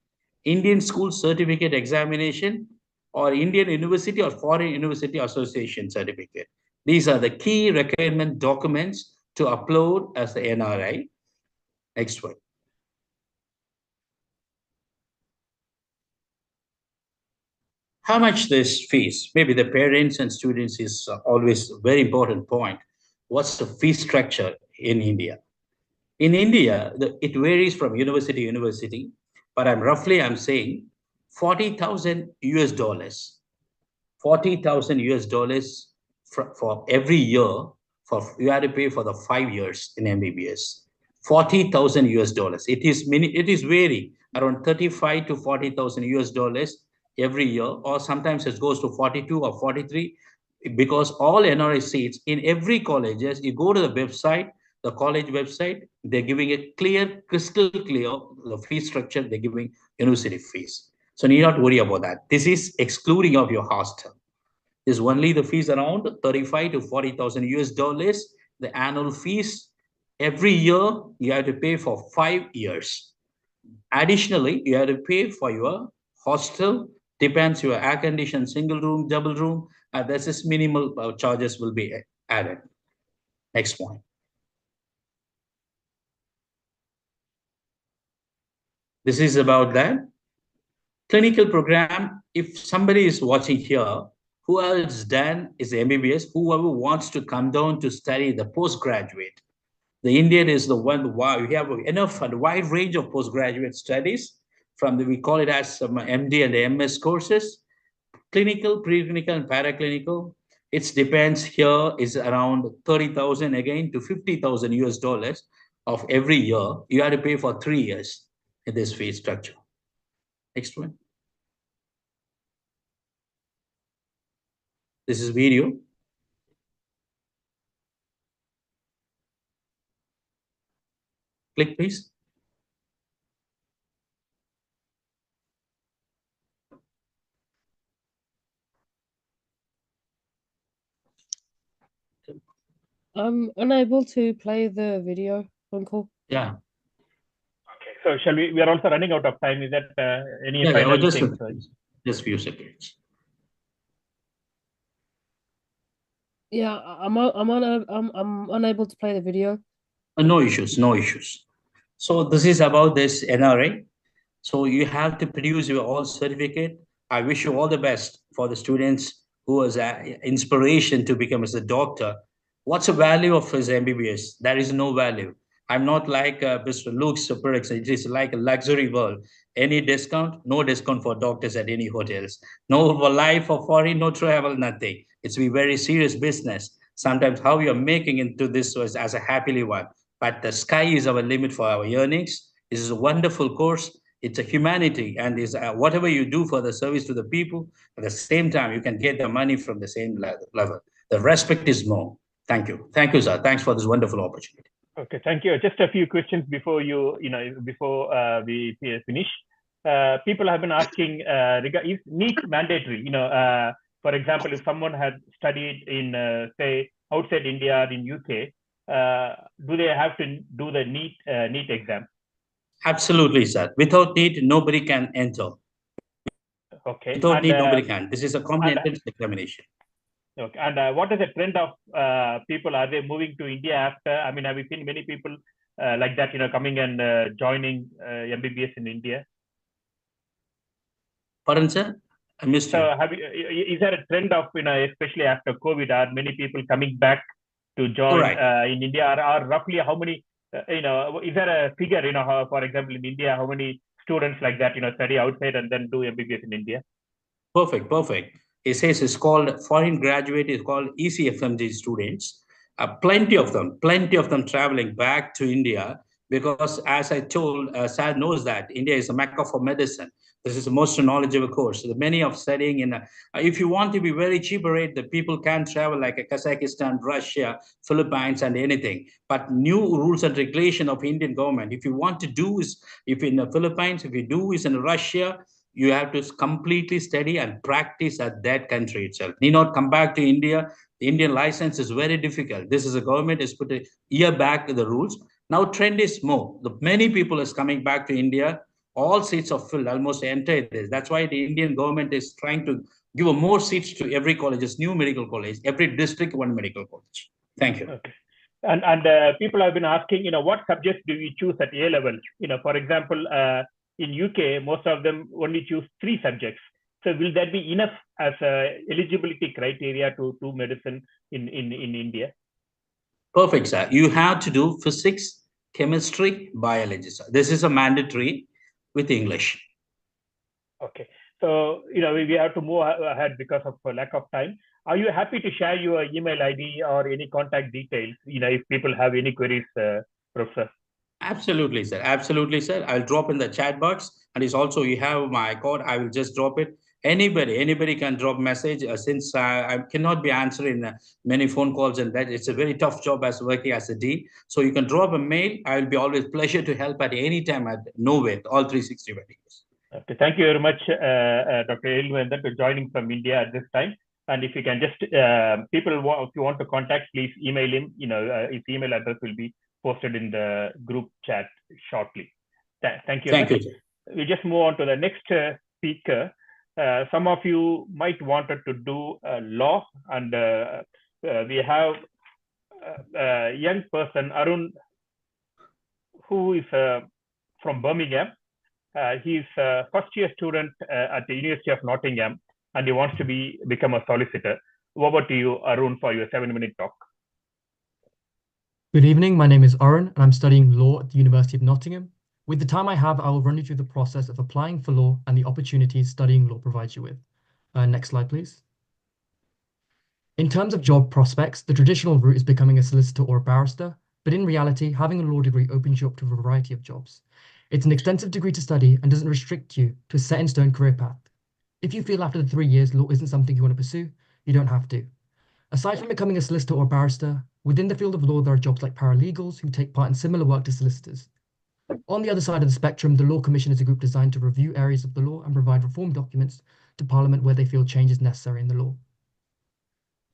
Indian school certificate examination or Indian University or Foreign University Association certificate. These are the key requirement documents to upload as the NRI. Next one. How much this fees? Maybe the parents and students is always a very important point. What's the fee structure in India? In India, it varies from university to university, but I'm saying 40,000 US dollars. 40,000 US dollars for every year, you have to pay for the 5 years in MBBS. 40,000 US dollars. It is vary around 35 to 40,000 US dollars every year, or sometimes it goes to 42 or 43, because all NRI seats in every colleges, you go to the website, the college website, they're giving a clear, crystal clear, the fee structure, they're giving university fees. So need not worry about that. This is excluding of your hostel. Is only the fees around 35 to 40,000 US dollars. The annual fees every year you have to pay for 5 years. Additionally, you have to pay for your hostel, depends your air conditioned single room, double room. This is minimal charges will be added. Next point. This is about that. Clinical program, if somebody is watching here, who else done is MBBS, whoever wants to come down to study the postgraduate. The Indian is the one, we have enough and wide range of postgraduate studies from we call it as MD and MS courses, clinical, preclinical and paraclinical. It depends here is around 30,000 again to 50,000 US dollars of every year. You have to pay for 3 years in this fee structure. Next one. This is video. Click, please. I'm unable to play the video, Uncle. Yeah. Okay, so shall we are also running out of time. Is that any final things? Just few seconds. Yeah, I'm unable to play the video. No issues, no issues. So this is about this NRA. So you have to produce your all certificate. I wish you all the best for the students who was inspiration to become as a doctor. What's the value of his MBBS? There is no value. I'm not like Mr. Luke's products. It is like a luxury world. Any discount? No discount for doctors at any hotels. No for life or foreign, no travel, nothing. It's a very serious business. Sometimes how you're making into this was as a happily one. But the sky is our limit for our earnings. This is a wonderful course. It's a humanity, and is whatever you do for the service to the people, at the same time, you can get the money from the same level. The respect is more. Thank you. Thank you, sir. Thanks for this wonderful opportunity. Okay, thank you. Just a few questions before before we finish. People have been asking, is NEET mandatory? For example, if someone had studied in, say, outside India or in UK, do they have to do the NEET exam? Absolutely, sir. Without NEET, nobody can enter. Okay. Without NEET, nobody can. This is a common entrance examination. Okay. And what is the trend of people? Are they moving to India after? I mean, have you seen many people like that, coming and joining MBBS in India? Pardon, sir? I missed you. Is there a trend of, especially after COVID, are many people coming back to join in India? Or roughly how many, is there a figure, for example, in India, how many students like that, study outside and then do MBBS in India? Perfect. It says it's called foreign graduate, is called ECFMG students. Plenty of them traveling back to India because, as I told, Sad knows that India is a mecca for medicine. This is the most knowledgeable course. So many of studying in, if you want to be very cheaper rate, the people can travel like Kazakhstan, Russia, Philippines, and anything. But new rules and regulation of Indian government, if you want to do is, if in the Philippines, if you do is in Russia, you have to completely study and practice at that country itself. Need not come back to India. The Indian license is very difficult. This is a government has put a year back the rules. Now trend is more. Many people is coming back to India. All seats are filled, almost entire this. That's why the Indian government is trying to give more seats to every colleges, new medical college, every district, one medical college. Thank you. Okay. And people have been asking, what subjects do we choose at A level? For example, in UK, most of them only choose 3 subjects. So will that be enough as a eligibility criteria to do medicine in India? Perfect, sir. You have to do physics, chemistry, biology, sir. This is a mandatory with English. Okay. So, we have to move ahead because of lack of time. Are you happy to share your email ID or any contact details, if people have any queries, Professor? Absolutely, sir. Absolutely, sir. I'll drop in the chat box. And it's also, you have my code. I will just drop it. Anybody can drop message. Since I cannot be answering many phone calls, and that it's a very tough job as working as a dean. So you can drop a mail. I will be always pleasure to help at any time at nowhere, all 360 videos. Okay. Thank you very much, Dr. Elwender, for joining from India at this time. And if you can just, if you want to contact, please email him. His email address will be posted in the group chat shortly. Thank you. Thank you. We just move on to the next speaker. Some of you might wanted to do law, and we have a young person, Arun, who is from Birmingham. He's a first-year student at the University of Nottingham, and he wants to become a solicitor. Over to you, Arun, for your 7-minute talk. Good evening, my name is Arun, and I'm studying law at the University of Nottingham. With the time I have, I will run you through the process of applying for law and the opportunities studying law provides you with. Next slide, please. In terms of job prospects, the traditional route is becoming a solicitor or a barrister, but in reality, having a law degree opens you up to a variety of jobs. It's an extensive degree to study and doesn't restrict you to a set-in-stone career path. If you feel after the 3 years law isn't something you want to pursue, you don't have to. Aside from becoming a solicitor or barrister, within the field of law there are jobs like paralegals who take part in similar work to solicitors. On the other side of the spectrum, the Law Commission is a group designed to review areas of the law and provide reform documents to Parliament where they feel change is necessary in the law.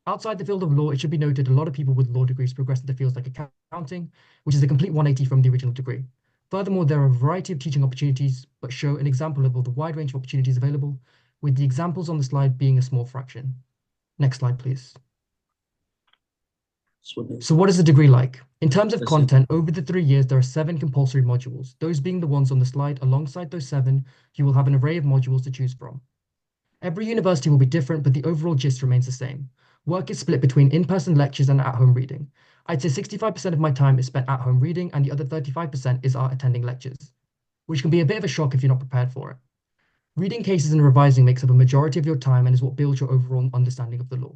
Outside the field of law, it should be noted a lot of people with law degrees progress into fields like accounting, which is a complete 180 from the original degree. Furthermore, there are a variety of teaching opportunities, but show an example of all the wide range of opportunities available, with the examples on the slide being a small fraction. Next slide, please. So what is the degree like? In terms of content, over the 3 years, there are 7 compulsory modules. Those being the ones on the slide, alongside those 7, you will have an array of modules to choose from. Every university will be different, but the overall gist remains the same. Work is split between in-person lectures and at-home reading. I'd say 65% of my time is spent at home reading, and the other 35% is attending lectures, which can be a bit of a shock if you're not prepared for it. Reading cases and revising makes up a majority of your time and is what builds your overall understanding of the law.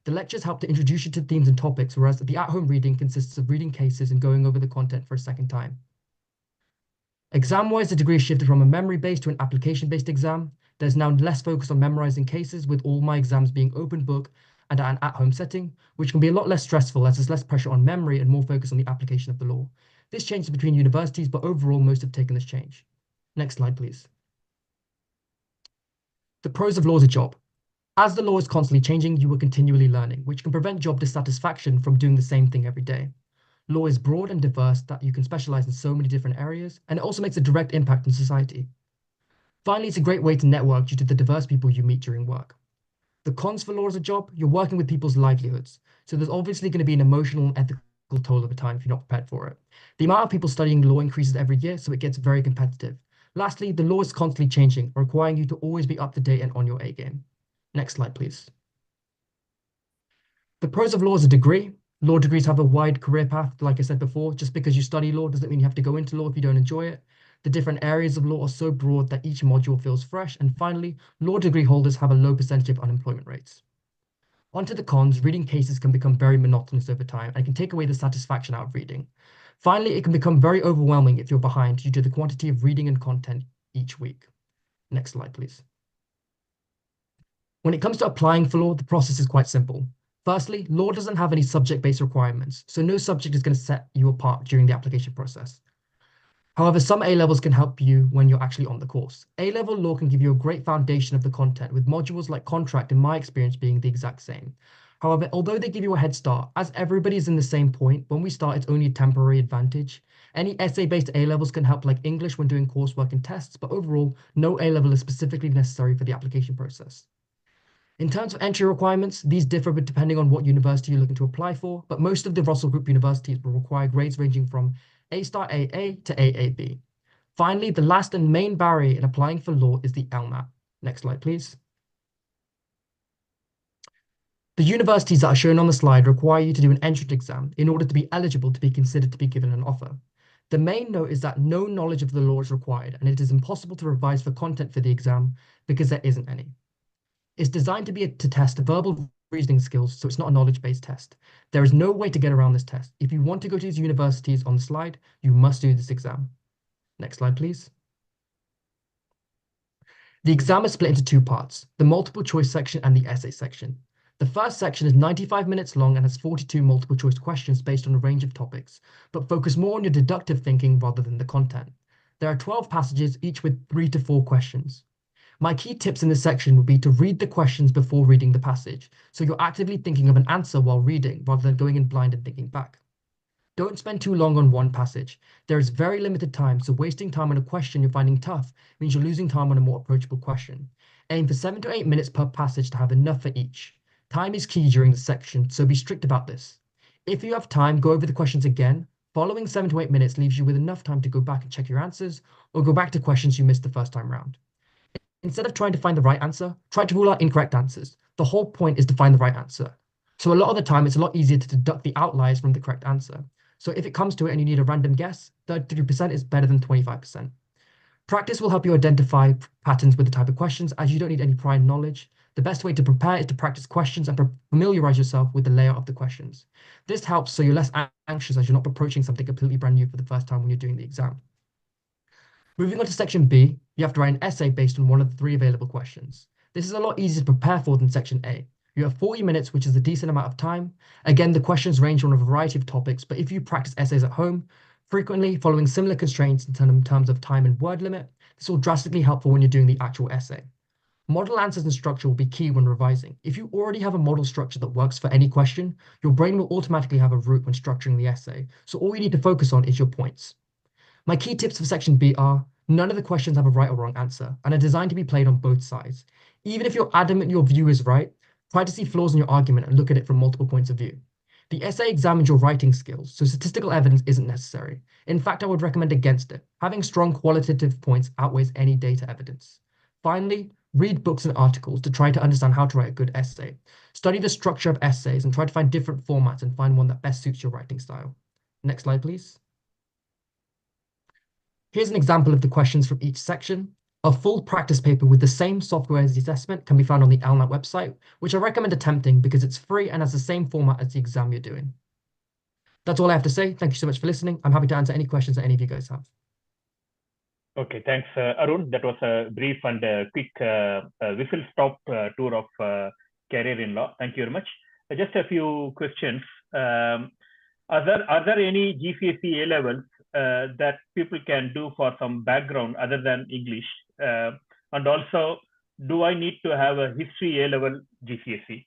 The lectures help to introduce you to themes and topics, whereas the at-home reading consists of reading cases and going over the content for a second time. Exam-wise, the degree is shifted from a memory-based to an application-based exam. There's now less focus on memorizing cases, with all my exams being open book and at an at-home setting, which can be a lot less stressful as there's less pressure on memory and more focus on the application of the law. This changes between universities, but overall, most have taken this change. Next slide, please. The pros of law as a job. As the law is constantly changing, you are continually learning, which can prevent job dissatisfaction from doing the same thing every day. Law is broad and diverse that you can specialize in so many different areas, and it also makes a direct impact on society. Finally, it's a great way to network due to the diverse people you meet during work. The cons for law as a job, you're working with people's livelihoods, so there's obviously going to be an emotional and ethical toll over time if you're not prepared for it. The amount of people studying law increases every year, so it gets very competitive. Lastly, the law is constantly changing, requiring you to always be up to date and on your A game. Next slide, please. The pros of law as a degree. Law degrees have a wide career path, like I said before. Just because you study law doesn't mean you have to go into law if you don't enjoy it. The different areas of law are so broad that each module feels fresh. And finally, law degree holders have a low percentage of unemployment rates. Onto the cons, reading cases can become very monotonous over time and can take away the satisfaction out of reading. Finally, it can become very overwhelming if you're behind due to the quantity of reading and content each week. Next slide, please. When it comes to applying for law, the process is quite simple. Firstly, law doesn't have any subject-based requirements, so no subject is going to set you apart during the application process. However, some A-levels can help you when you're actually on the course. A-level law can give you a great foundation of the content, with modules like contract, in my experience, being the exact same. However, although they give you a head start, as everybody is in the same point, when we start, it's only a temporary advantage. Any essay-based A-levels can help, like English, when doing coursework and tests, but overall, no A-level is specifically necessary for the application process. In terms of entry requirements, these differ depending on what university you're looking to apply for, but most of the Russell Group universities will require grades ranging from A** AA to AAB. Finally, the last and main barrier in applying for law is the LMAT. Next slide, please. The universities that are shown on the slide require you to do an entrance exam in order to be eligible to be considered to be given an offer. The main note is that no knowledge of the law is required, and it is impossible to revise for content for the exam because there isn't any. It's designed to test verbal reasoning skills, so it's not a knowledge-based test. There is no way to get around this test. If you want to go to these universities on the slide, you must do this exam. Next slide, please. The exam is split into two parts, the multiple choice section and the essay section. The first section is 95 minutes long and has 42 multiple choice questions based on a range of topics, but focus more on your deductive thinking rather than the content. There are 12 passages, each with 3 to 4 questions. My key tips in this section would be to read the questions before reading the passage, so you're actively thinking of an answer while reading rather than going in blind and thinking back. Don't spend too long on one passage. There is very limited time, so wasting time on a question you're finding tough means you're losing time on a more approachable question. Aim for 7 to 8 minutes per passage to have enough for each. Time is key during the section, so be strict about this. If you have time, go over the questions again. Following 7 to 8 minutes leaves you with enough time to go back and check your answers, or go back to questions you missed the first time round. Instead of trying to find the right answer, try to rule out incorrect answers. The whole point is to find the right answer. So a lot of the time, it's a lot easier to deduct the outliers from the correct answer. So if it comes to it and you need a random guess, 33% is better than 25%. Practice will help you identify patterns with the type of questions, as you don't need any prior knowledge. The best way to prepare is to practice questions and familiarize yourself with the layout of the questions. This helps so you're less anxious as you're not approaching something completely brand new for the first time when you're doing the exam. Moving on to section B, you have to write an essay based on one of the 3 available questions. This is a lot easier to prepare for than section A. You have 40 minutes, which is a decent amount of time. Again, the questions range on a variety of topics, but if you practice essays at home, frequently following similar constraints in terms of time and word limit, this will drastically help for when you're doing the actual essay. Model answers and structure will be key when revising. If you already have a model structure that works for any question, your brain will automatically have a route when structuring the essay, so all you need to focus on is your points. My key tips for section B are, none of the questions have a right or wrong answer, and are designed to be played on both sides. Even if you're adamant your view is right, try to see flaws in your argument and look at it from multiple points of view. The essay examines your writing skills, so statistical evidence isn't necessary. In fact, I would recommend against it. Having strong qualitative points outweighs any data evidence. Finally, read books and articles to try to understand how to write a good essay. Study the structure of essays and try to find different formats and find one that best suits your writing style. Next slide, please. Here's an example of the questions from each section. A full practice paper with the same software as the assessment can be found on the LNAT website, which I recommend attempting because it's free and has the same format as the exam you're doing. That's all I have to say. Thank you so much for listening. I'm happy to answer any questions that any of you guys have. Okay, thanks, Arun. That was a brief and quick whistle-stop tour of career in law. Thank you very much. Just a few questions. Are there any GCSE A-levels that people can do for some background other than English? And also, do I need to have a history A-level GCSE?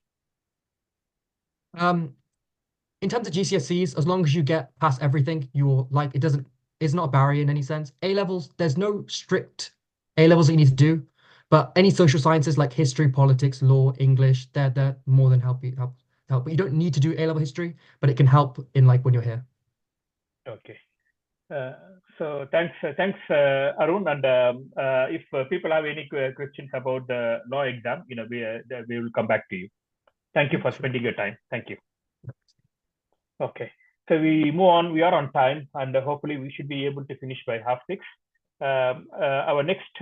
In terms of GCSEs, as long as you get past everything, you're like, it's not a barrier in any sense. A-levels, there's no strict A-levels that you need to do, but any social sciences like history, politics, law, English, they're more than help. But you don't need to do A-level history, but it can help in like when you're here. Okay. So thanks, Arun. And if people have any questions about the law exam, we will come back to you. Thank you for spending your time. Thank you. Okay. So we move on. We are on time, and hopefully we should be able to finish by 6:30. Our next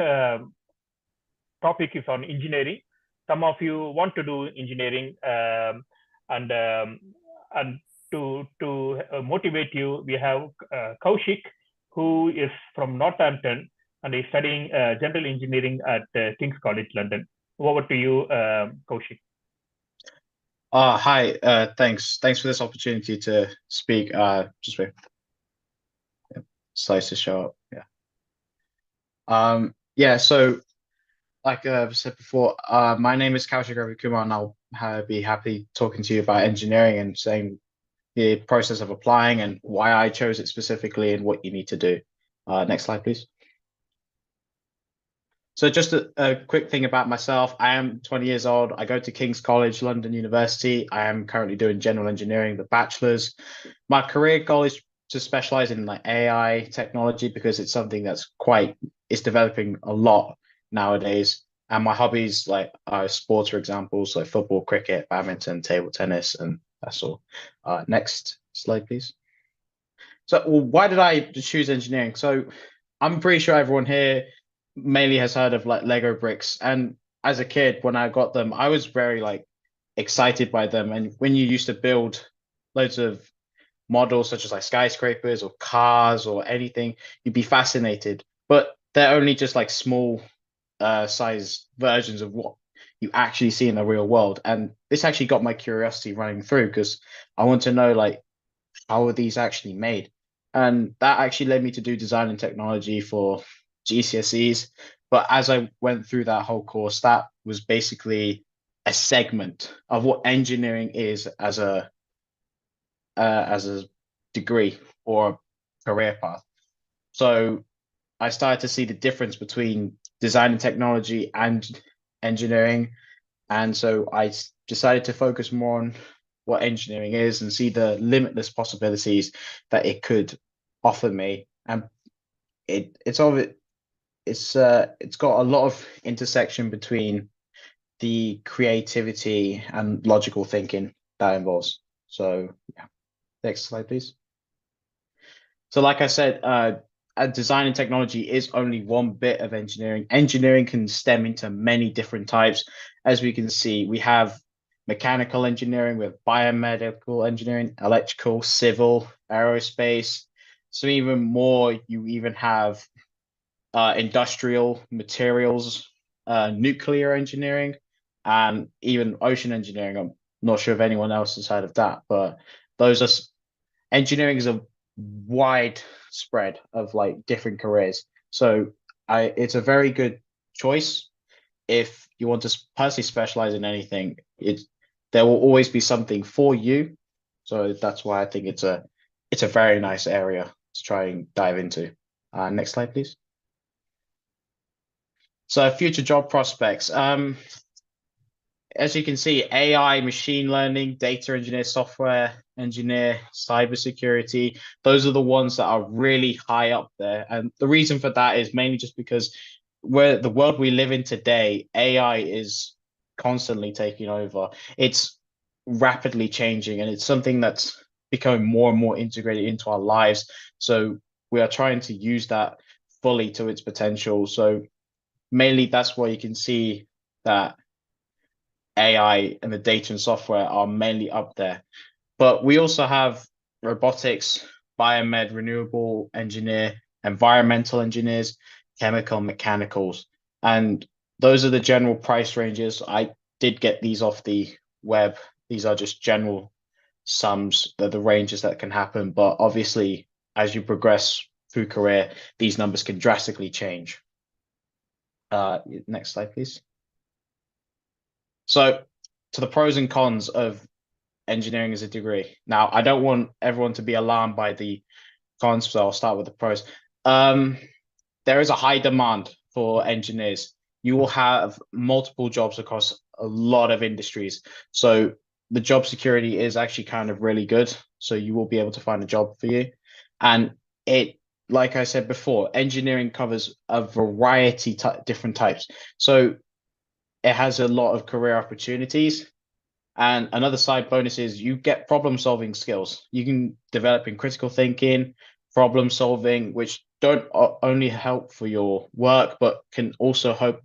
topic is on engineering. Some of you want to do engineering, and to motivate you, we have Kaushik, who is from Northampton and is studying general engineering at King's College London. Over to you, Kaushik. Hi, thanks for this opportunity to speak. Just wait. Yeah, slides to show up. Yeah. So like I've said before, my name is Kaushik Ravikumar, and I'll be happy talking to you about engineering and saying the process of applying and why I chose it specifically and what you need to do. Next slide, please. So just a quick thing about myself. I am 20 years old. I go to King's College, London University. I am currently doing general engineering, the bachelor's. My career goal is to specialize in like AI technology because it's something that's it's developing a lot nowadays. And my hobbies like sports, for example, so football, cricket, badminton, table tennis, and that's all. Next slide, please. So why did I choose engineering? So I'm pretty sure everyone here mainly has heard of like Lego bricks, and as a kid when I got them I was very like excited by them. And when you used to build loads of models such as like skyscrapers or cars or anything, you'd be fascinated, but they're only just like small size versions of what you actually see in the real world. And this actually got my curiosity running through because I want to know like how are these actually made. And that actually led me to do design and technology for GCSEs. But as I went through that whole course, that was basically a segment of what engineering is as a degree or career path. So I started to see the difference between design and technology and engineering. And so I decided to focus more on what engineering is and see the limitless possibilities that it could offer me. And it's got a lot of intersection between the creativity and logical thinking that involves. So yeah, next slide, please. So like I said, design and technology is only one bit of engineering. Engineering can stem into many different types. As we can see, we have mechanical engineering, we have biomedical engineering, electrical, civil, aerospace. So even more, you even have industrial materials, nuclear engineering, and even ocean engineering. I'm not sure if anyone else has heard of that, but engineering is a wide spread of like different careers. So it's a very good choice if you want to personally specialize in anything. There will always be something for you. So that's why I think it's a very nice area to try and dive into. Next slide, please. So future job prospects. As you can see, AI, machine learning, data engineer, software engineer, cybersecurity, those are the ones that are really high up there. And the reason for that is mainly just because where the world we live in today, AI is constantly taking over. It's rapidly changing, and it's something that's becoming more and more integrated into our lives. So we are trying to use that fully to its potential. So mainly that's why you can see that AI and the data and software are mainly up there. But we also have robotics, biomed, renewable engineer, environmental engineers, chemical, mechanicals. And those are the general price ranges. I did get these off the web. These are just general sums, they're the ranges that can happen. But obviously, as you progress through career, these numbers can drastically change. Next slide, please. So to the pros and cons of engineering as a degree. Now, I don't want everyone to be alarmed by the cons, so I'll start with the pros. There is a high demand for engineers. You will have multiple jobs across a lot of industries. So the job security is actually kind of really good. So you will be able to find a job for you. And it, like I said before, engineering covers a variety different types. So it has a lot of career opportunities. And another side bonus is you get problem solving skills. You can develop in critical thinking, problem solving, which don't only help for your work, but can also help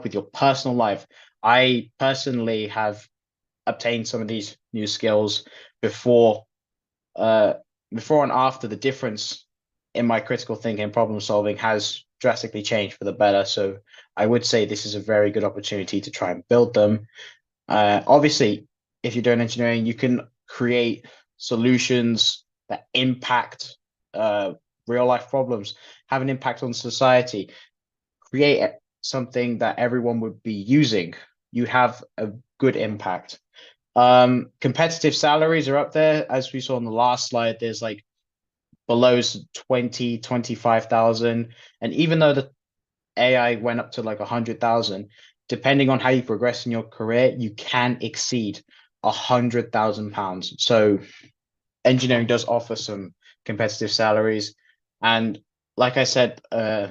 with your personal life. I personally have obtained some of these new skills before and after. The difference in my critical thinking and problem solving has drastically changed for the better. So I would say this is a very good opportunity to try and build them. Obviously, if you're doing engineering, you can create solutions that impact real life problems, have an impact on society, create something that everyone would be using. You have a good impact. Competitive salaries are up there. As we saw on the last slide, there's like below 20, 25,000. And even though the AI went up to like 100,000, depending on how you progress in your career, you can exceed £100,000. So engineering does offer some competitive salaries. And like I said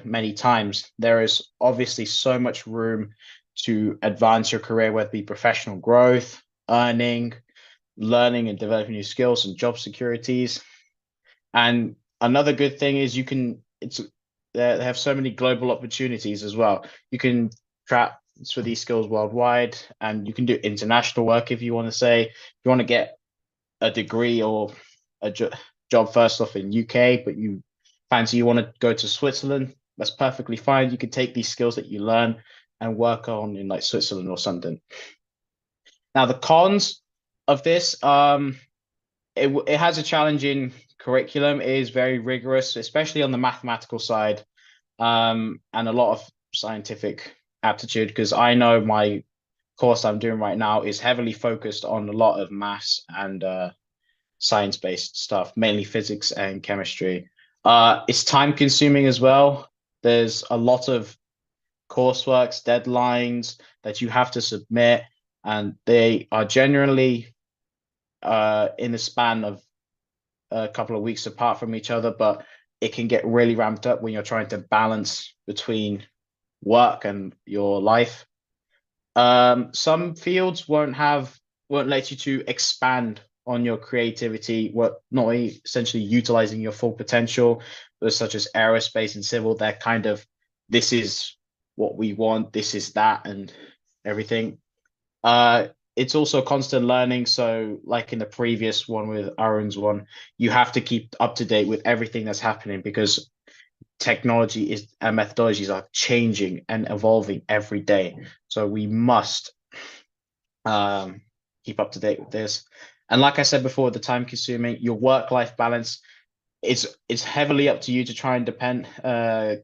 many times, there is obviously so much room to advance your career, whether it be professional growth, earning, learning and developing new skills and job securities. And another good thing is they have so many global opportunities as well. You can transfer these skills worldwide, and you can do international work if you want to say, if you want to get a degree or a job first off in UK, but you want to go to Switzerland, that's perfectly fine. You can take these skills that you learn and work on in like Switzerland or something. Now, the cons of this, it has a challenging curriculum. It is very rigorous, especially on the mathematical side, and a lot of scientific aptitude, because I know my course I'm doing right now is heavily focused on a lot of maths and science-based stuff, mainly physics and chemistry. It's time consuming as well. There's a lot of coursework, deadlines that you have to submit, and they are generally in the span of a couple of weeks apart from each other, but it can get really ramped up when you're trying to balance between work and your life. Some fields won't let you to expand on your creativity, not essentially utilizing your full potential, but such as aerospace and civil, they're kind of, this is what we want, this is that, and everything. It's also constant learning. So like in the previous one with Aaron's one, you have to keep up to date with everything that's happening, because technology and methodologies are changing and evolving every day. So we must keep up to date with this. And like I said before, the time consuming, your work-life balance, it's heavily up to you to try and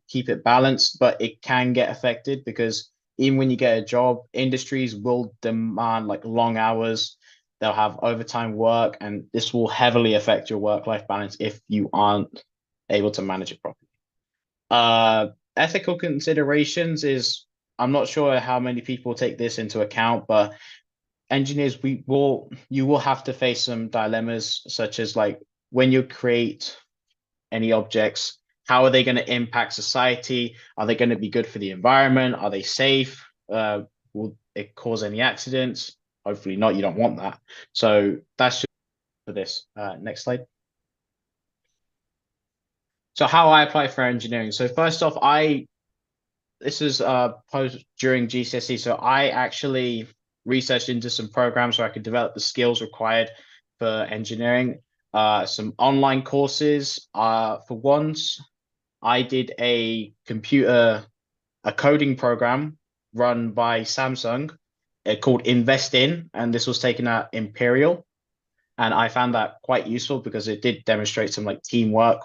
keep it balanced, but it can get affected, because even when you get a job, industries will demand like long hours. They'll have overtime work, and this will heavily affect your work-life balance if you aren't able to manage it properly. Ethical considerations is, I'm not sure how many people take this into account, but engineers, you will have to face some dilemmas, such as like when you create any objects, How are they going to impact society? Are they going to be good for the environment? Are they safe? Will it cause any accidents? Hopefully not. You don't want that. So that's just for this. Next slide. So how I apply for engineering. So first off, this is posed during GCSE. So I actually researched into some programs where I could develop the skills required for engineering. Some online courses. For once, I did a coding program run by Samsung called Invest In, and this was taken at Imperial. And I found that quite useful because it did demonstrate some like teamwork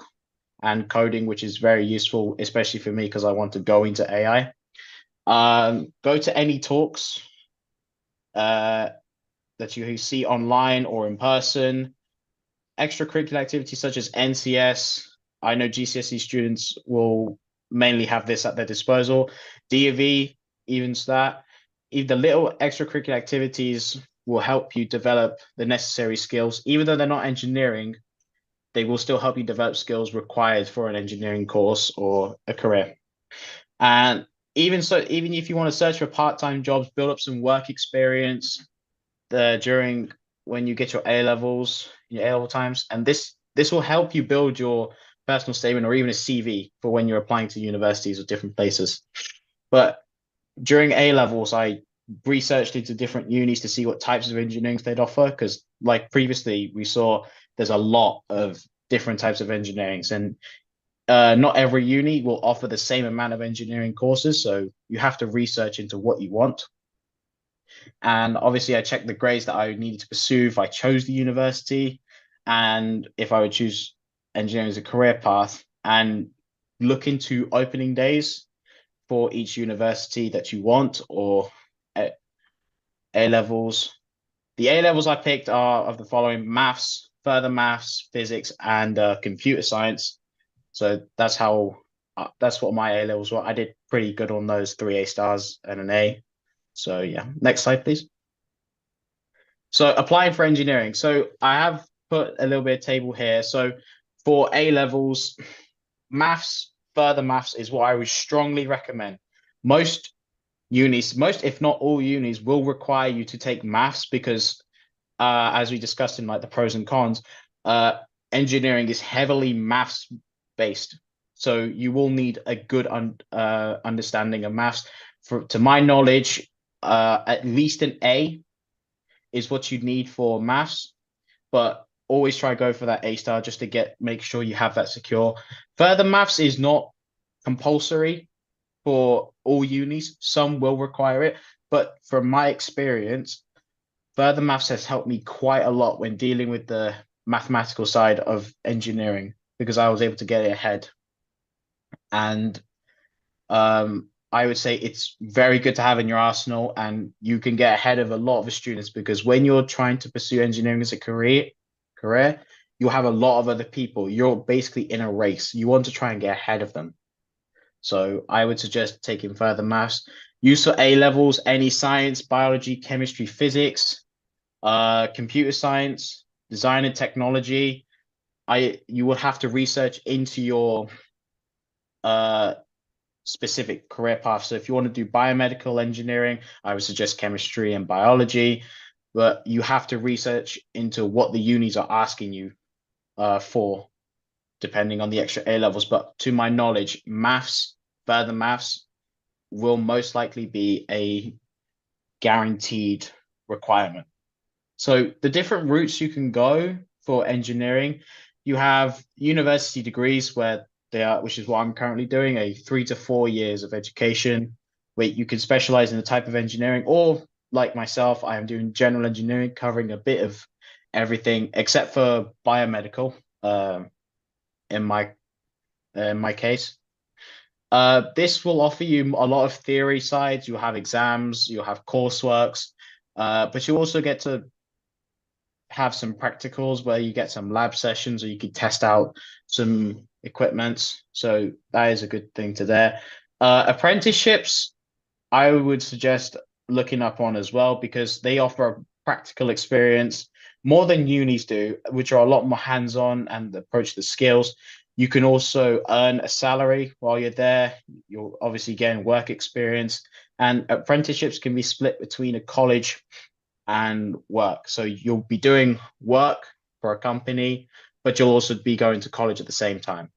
and coding, which is very useful, especially for me because I want to go into AI. Go to any talks that you see online or in person. Extracurricular activities such as NCS. I know GCSE students will mainly have this at their disposal. DOV, even that. The little extracurricular activities will help you develop the necessary skills. Even though they're not engineering, they will still help you develop skills required for an engineering course or a career. And even if you want to search for part-time jobs, build up some work experience during when you get your A-levels, your A-level times. And this will help you build your personal statement or even a CV for when you're applying to universities or different places. But during A-levels, I researched into different unis to see what types of engineering they'd offer, because like previously we saw there's a lot of different types of engineerings, and not every uni will offer the same amount of engineering courses, so you have to research into what you want. And obviously I checked the grades that I needed to pursue if I chose the university, and if I would choose engineering as a career path, and look into opening days for each university that you want, or A-levels. The A-levels I picked are of the following: maths, further maths, physics, and computer science. So that's what my A-levels were. I did pretty good on those, 3 A stars and an A. So yeah, next slide, please. So applying for engineering. So I have put a little bit of table here. So for A-levels, maths, further maths is what I would strongly recommend. Most unis, if not all unis, will require you to take maths because as we discussed in like the pros and cons, engineering is heavily maths based. So you will need a good understanding of maths. To my knowledge, at least an A is what you need for maths, but always try to go for that A star just to make sure you have that secure. Further maths is not compulsory for all unis. Some will require it, but from my experience, further maths has helped me quite a lot when dealing with the mathematical side of engineering, because I was able to get it ahead. And I would say it's very good to have in your arsenal, and you can get ahead of a lot of the students, because when you're trying to pursue engineering as a career, you'll have a lot of other people. You're basically in a race. You want to try and get ahead of them. So I would suggest taking further maths. Use for A-levels, any science, biology, chemistry, physics, computer science, design and technology. You would have to research into your specific career path. So if you want to do biomedical engineering, I would suggest chemistry and biology, but you have to research into what the unis are asking you for, depending on the extra A-levels. But to my knowledge, maths, further maths will most likely be a guaranteed requirement. So the different routes you can go for engineering, you have university degrees which is what I'm currently doing, a 3 to 4 years of education where you can specialize in the type of engineering, or like myself, I am doing general engineering, covering a bit of everything except for biomedical in my case. This will offer you a lot of theory sides. You'll have exams, you'll have courseworks, but you also get to have some practicals where you get some lab sessions, or you could test out some equipments. So that is a good thing to there. Apprenticeships, I would suggest looking up on as well, because they offer practical experience more than unis do, which are a lot more hands-on and approach the skills. You can also earn a salary while you're there. You're obviously getting work experience, and apprenticeships can be split between a college and work. So you'll be doing work for a company, but you'll also be going to college at the same time.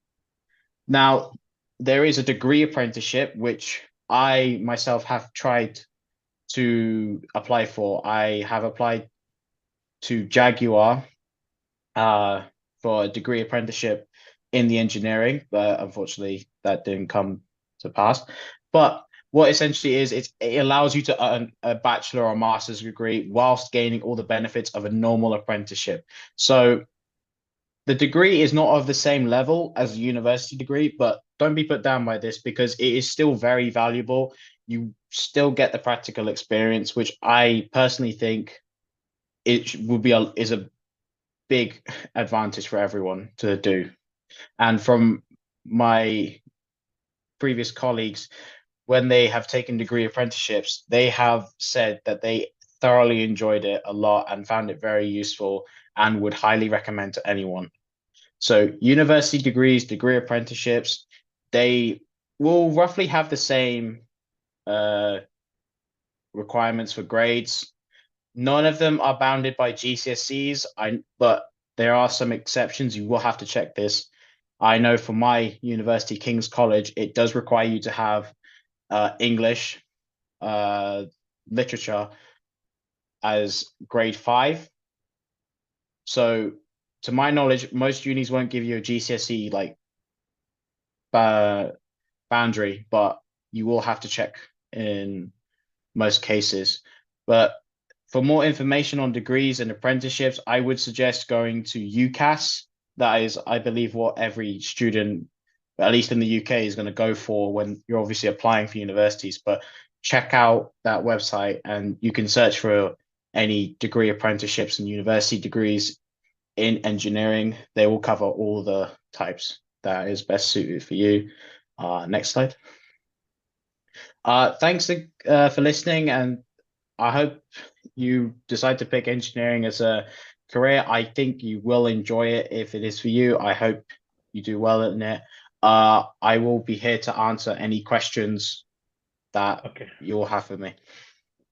Now, there is a degree apprenticeship, which I myself have tried to apply for. I have applied to Jaguar for a degree apprenticeship in the engineering, but unfortunately that didn't come to pass. But what essentially is, it allows you to earn a bachelor or master's degree whilst gaining all the benefits of a normal apprenticeship. So the degree is not of the same level as a university degree, but don't be put down by this because it is still very valuable. You still get the practical experience, which I personally think is a big advantage for everyone to do. And from my previous colleagues, when they have taken degree apprenticeships, they have said that they thoroughly enjoyed it a lot and found it very useful and would highly recommend to anyone. So university degrees, degree apprenticeships, they will roughly have the same requirements for grades. None of them are bounded by GCSEs, but there are some exceptions. You will have to check this. I know for my university, King's College, it does require you to have English literature as grade 5. So to my knowledge, most unis won't give you a GCSE like boundary, but you will have to check in most cases. But for more information on degrees and apprenticeships, I would suggest going to UCAS. That is, I believe, what every student, at least in the UK, is going to go for when you're obviously applying for universities. But check out that website and you can search for any degree apprenticeships and university degrees in engineering. They will cover all the types that is best suited for you. Next slide. Thanks for listening, and I hope you decide to pick engineering as a career. I think you will enjoy it if it is for you. I hope you do well in it. I will be here to answer any questions that you'll have for me.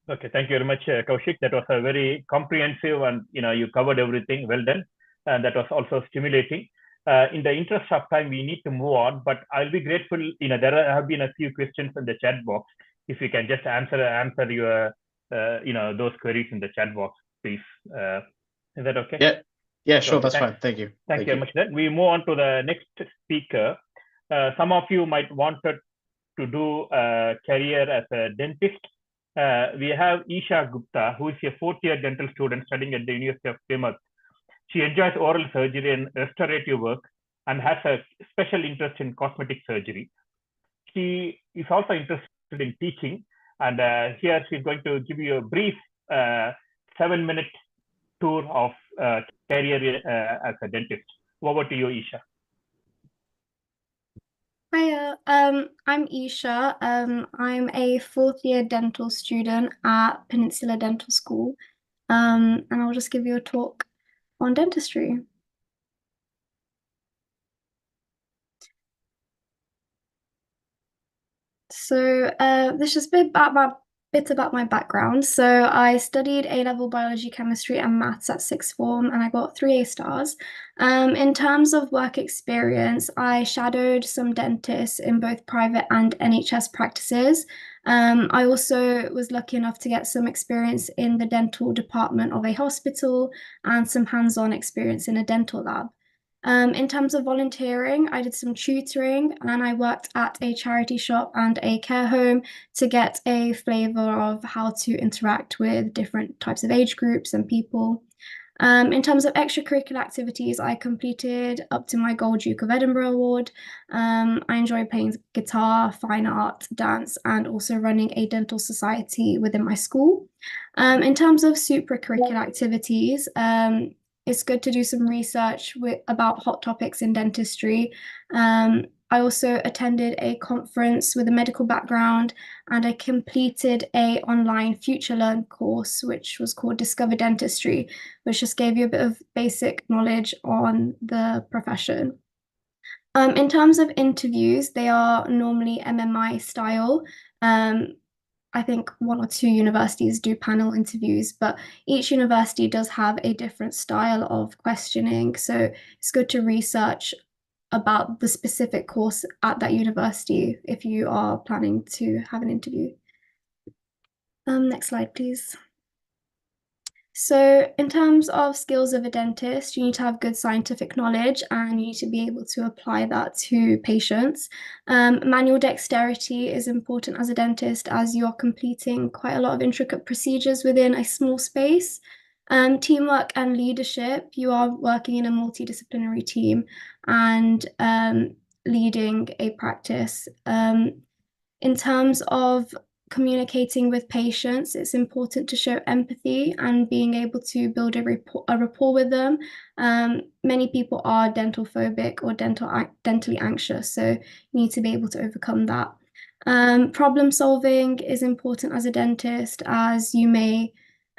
Okay, thank you very much, Kaushik. That was a very comprehensive and you covered everything. Well done. And that was also stimulating. In the interest of time, we need to move on, but I'll be grateful. There have been a few questions in the chat box. If you can just answer your those queries in the chat box, please. Is that okay? Yeah, sure, that's fine. Thank you. Thank you very much. Then we move on to the next speaker. Some of you might wanted to do a career as a dentist. We have Isha Gupta, who is a fourth-year dental student studying at the University of Plymouth. She enjoys oral surgery and restorative work and has a special interest in cosmetic surgery. She is also interested in teaching, and here she's going to give you a brief 7-minute tour of career as a dentist. Over to you, Isha. Hiya, I'm Isha. I'm a fourth-year dental student at Peninsula Dental School, and I'll just give you a talk on dentistry. So this is a bit about my background. So I studied A-level biology, chemistry, and maths at sixth form, and I got 3 A stars. In terms of work experience, I shadowed some dentists in both private and NHS practices. I also was lucky enough to get some experience in the dental department of a hospital and some hands-on experience in a dental lab. In terms of volunteering, I did some tutoring and I worked at a charity shop and a care home to get a flavor of how to interact with different types of age groups and people. In terms of extracurricular activities, I completed up to my Gold Duke of Edinburgh award. I enjoy playing guitar, fine art, dance, and also running a dental society within my school. In terms of supracurricular activities, it's good to do some research about hot topics in dentistry. I also attended a conference with a medical background, and I completed an online FutureLearn course, which was called Discover Dentistry, which just gave you a bit of basic knowledge on the profession. In terms of interviews, they are normally MMI style. I think 1 or 2 universities do panel interviews, but each university does have a different style of questioning. So it's good to research about the specific course at that university if you are planning to have an interview. Next slide, please. So in terms of skills of a dentist, you need to have good scientific knowledge and you need to be able to apply that to patients. Manual dexterity is important as a dentist as you're completing quite a lot of intricate procedures within a small space. Teamwork and leadership, you are working in a multidisciplinary team and leading a practice. In terms of communicating with patients, it's important to show empathy and being able to build a rapport with them. Many people are dental phobic or dentally anxious, so you need to be able to overcome that. Problem solving is important as a dentist, as you may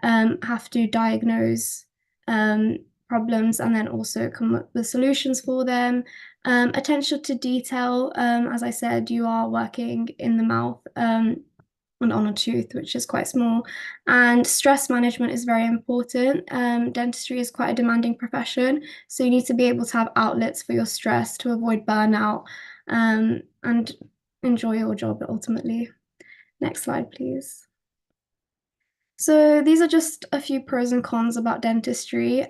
have to diagnose problems and then also come up with solutions for them. Attention to detail, as I said, you are working in the mouth and on a tooth, which is quite small. And stress management is very important. Dentistry is quite a demanding profession, so you need to be able to have outlets for your stress to avoid burnout and enjoy your job ultimately. Next slide, please. So these are just a few pros and cons about dentistry.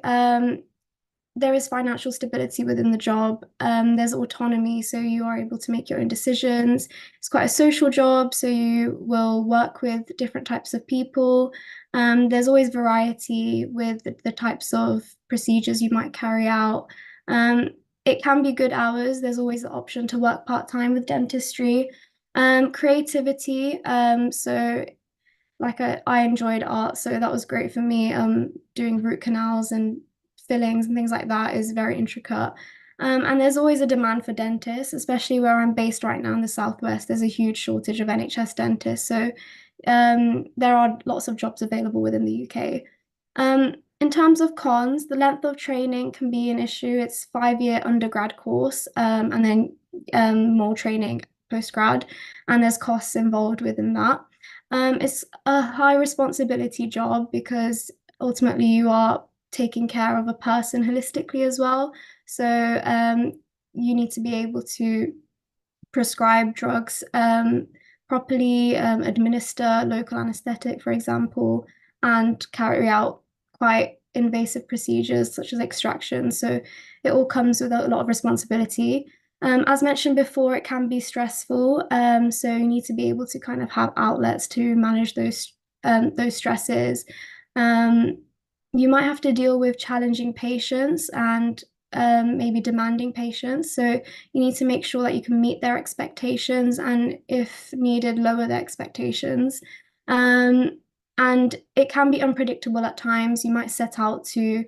There is financial stability within the job. There's autonomy, so you are able to make your own decisions. It's quite a social job, so you will work with different types of people. There's always variety with the types of procedures you might carry out. It can be good hours. There's always the option to work part-time with dentistry. Creativity, so like I enjoyed art, so that was great for me. Doing root canals and fillings and things like that is very intricate. And there's always a demand for dentists, especially where I'm based right now in the Southwest. There's a huge shortage of NHS dentists. So there are lots of jobs available within the UK. In terms of cons, the length of training can be an issue. It's a 5-year undergrad course and then more training postgrad, and there's costs involved within that. It's a high responsibility job because ultimately you are taking care of a person holistically as well. So you need to be able to prescribe drugs properly, administer local anesthetic, for example, and carry out quite invasive procedures such as extraction. So it all comes with a lot of responsibility. As mentioned before, it can be stressful. So you need to be able to kind of have outlets to manage those stresses. You might have to deal with challenging patients and maybe demanding patients. So you need to make sure that you can meet their expectations and, if needed, lower their expectations. And it can be unpredictable at times. You might set out to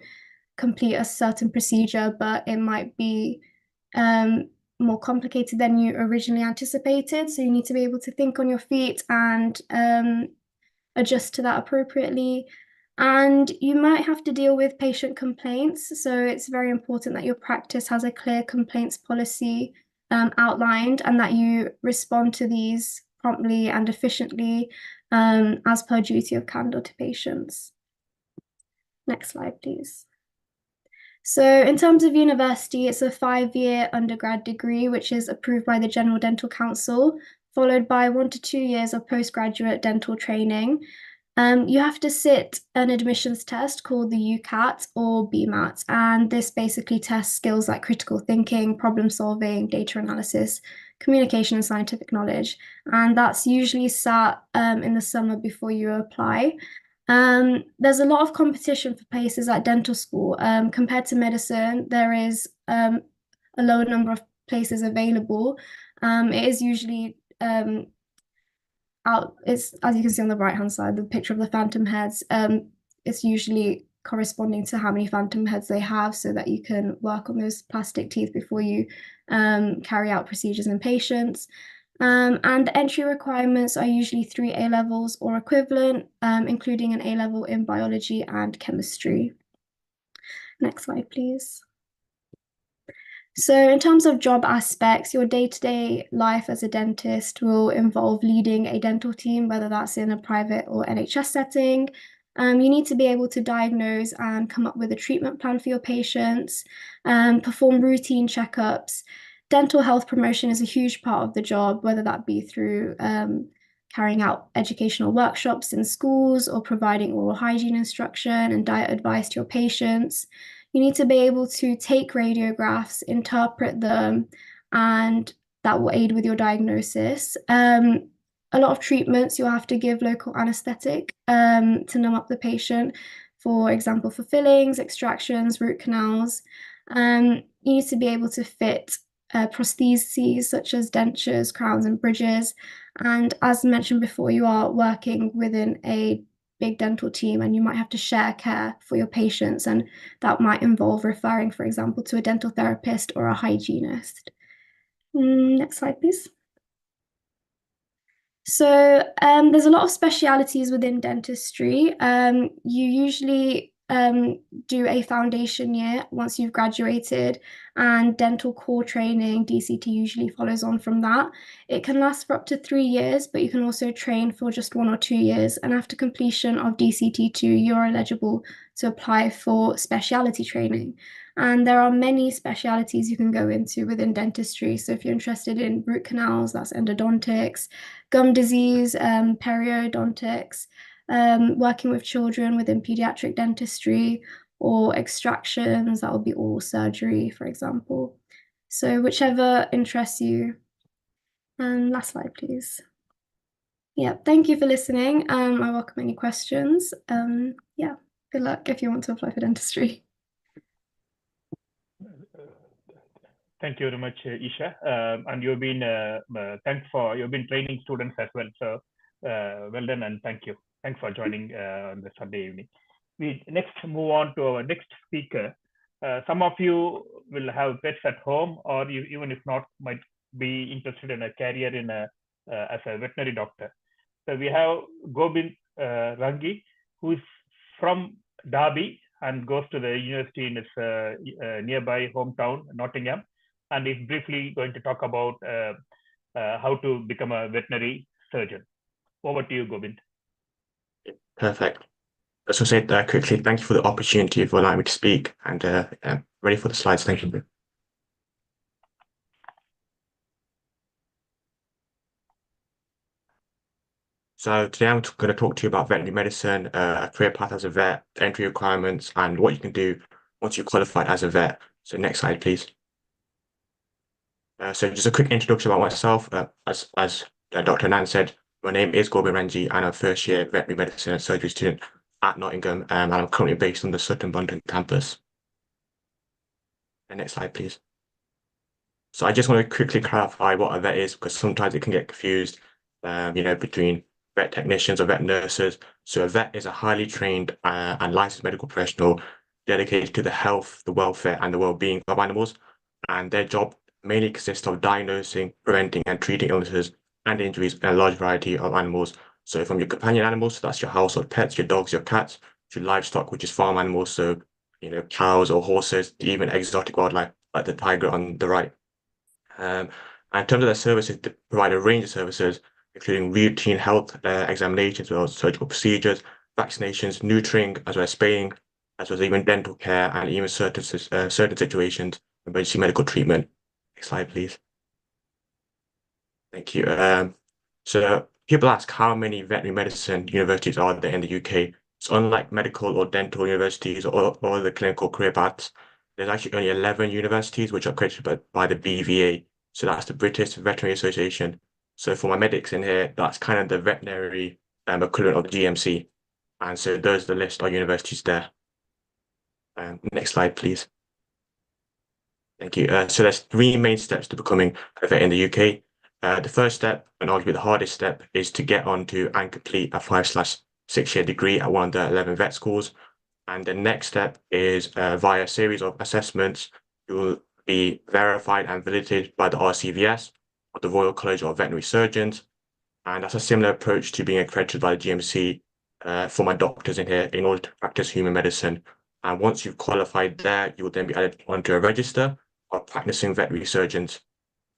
complete a certain procedure, but it might be more complicated than you originally anticipated. So you need to be able to think on your feet and adjust to that appropriately. And you might have to deal with patient complaints. So it's very important that your practice has a clear complaints policy outlined and that you respond to these promptly and efficiently as per duty of candor to patients. Next slide, please. So in terms of university, it's a 5-year undergrad degree, which is approved by the General Dental Council, followed by 1 to 2 years of postgraduate dental training. You have to sit an admissions test called the UCAT or BMAT, and this basically tests skills like critical thinking, problem solving, data analysis, communication, and scientific knowledge. And that's usually sat in the summer before you apply. There's a lot of competition for places at dental school. Compared to medicine, there is a lower number of places available. It is usually it's, as you can see on the right hand side, the picture of the phantom heads. It's usually corresponding to how many phantom heads they have, so that you can work on those plastic teeth before you carry out procedures in patients. And the entry requirements are usually 3 A-levels or equivalent, including an A-level in biology and chemistry. Next slide, please. So, in terms of job aspects, your day-to-day life as a dentist will involve leading a dental team, whether that's in a private or NHS setting. You need to be able to diagnose and come up with a treatment plan for your patients, perform routine checkups. Dental health promotion is a huge part of the job, whether that be through carrying out educational workshops in schools or providing oral hygiene instruction and diet advice to your patients. You need to be able to take radiographs, interpret them, and that will aid with your diagnosis. A lot of treatments you'll have to give local anesthetic to numb up the patient, for example, for fillings, extractions, root canals. You need to be able to fit prostheses such as dentures, crowns, and bridges. And as mentioned before, you are working within a big dental team and you might have to share care for your patients, and that might involve referring, for example, to a dental therapist or a hygienist. Next slide, please. So there's a lot of specialities within dentistry. You usually do a foundation year once you've graduated, and dental core training, DCT, usually follows on from that. It can last for up to 3 years, but you can also train for just 1 or 2 years. And after completion of DCT2, you're eligible to apply for specialty training. And there are many specialities you can go into within dentistry. So if you're interested in root canals, that's endodontics, gum disease, periodontics, working with children within pediatric dentistry, or extractions, that will be oral surgery, for example. So whichever interests you. And last slide, please. Yeah, thank you for listening. I welcome any questions. Yeah, good luck if you want to apply for dentistry. Thank you very much, Isha. And you've been you've been training students as well. So well done and thank you. Thanks for joining on the Sunday evening. We next move on to our next speaker. Some of you will have pets at home, or you, even if not, might be interested in a career in as a veterinary doctor. So we have Gobind Rangi, who is from Derby and goes to the university in his nearby hometown, Nottingham, and is briefly going to talk about how to become a veterinary surgeon. Over to you, Gobind. Perfect. As I said quickly, thank you for the opportunity for allowing me to speak, and ready for the slides. Thank you. So today I'm going to talk to you about veterinary medicine, a career path as a vet, entry requirements, and what you can do once you're qualified as a vet. So next slide, please. So just a quick introduction about myself. As Dr. Anand said, my name is Gobind Rangi, and I'm a first-year veterinary medicine and surgery student at Nottingham, and I'm currently based on the Sutton Bundon campus. And next slide, please. So I just want to quickly clarify what a vet is, because sometimes it can get confused, between vet technicians or vet nurses. So a vet is a highly trained and licensed medical professional dedicated to the health, the welfare, and the well-being of animals. And their job mainly consists of diagnosing, preventing, and treating illnesses and injuries in a large variety of animals. So from your companion animals, so that's your household pets, your dogs, your cats, to livestock, which is farm animals, so cows or horses, even exotic wildlife like the tiger on the right. And in terms of their services, they provide a range of services, including routine health examinations, as well as surgical procedures, vaccinations, neutering, as well as spaying, as well as even dental care, and even certain situations, emergency medical treatment. Next slide, please. Thank you. So people ask how many veterinary medicine universities are there in the UK. So unlike medical or dental universities or the clinical career paths, there's actually only 11 universities which are accredited by the BVA. So that's the British Veterinary Association. So for my medics in here, that's kind of the veterinary equivalent of the GMC. And so there's the list of universities there. Next slide, please. Thank you. So there's 3 main steps to becoming a vet in the UK. The first step, and arguably the hardest step, is to get onto and complete a 5/6-year degree at one of the 11 vet schools. And the next step is via a series of assessments, you will be verified and validated by the RCVS, or the Royal College of Veterinary Surgeons. And that's a similar approach to being accredited by the GMC for my doctors in here in order to practice human medicine. And once you've qualified there, you will then be added onto a register of practicing veterinary surgeons.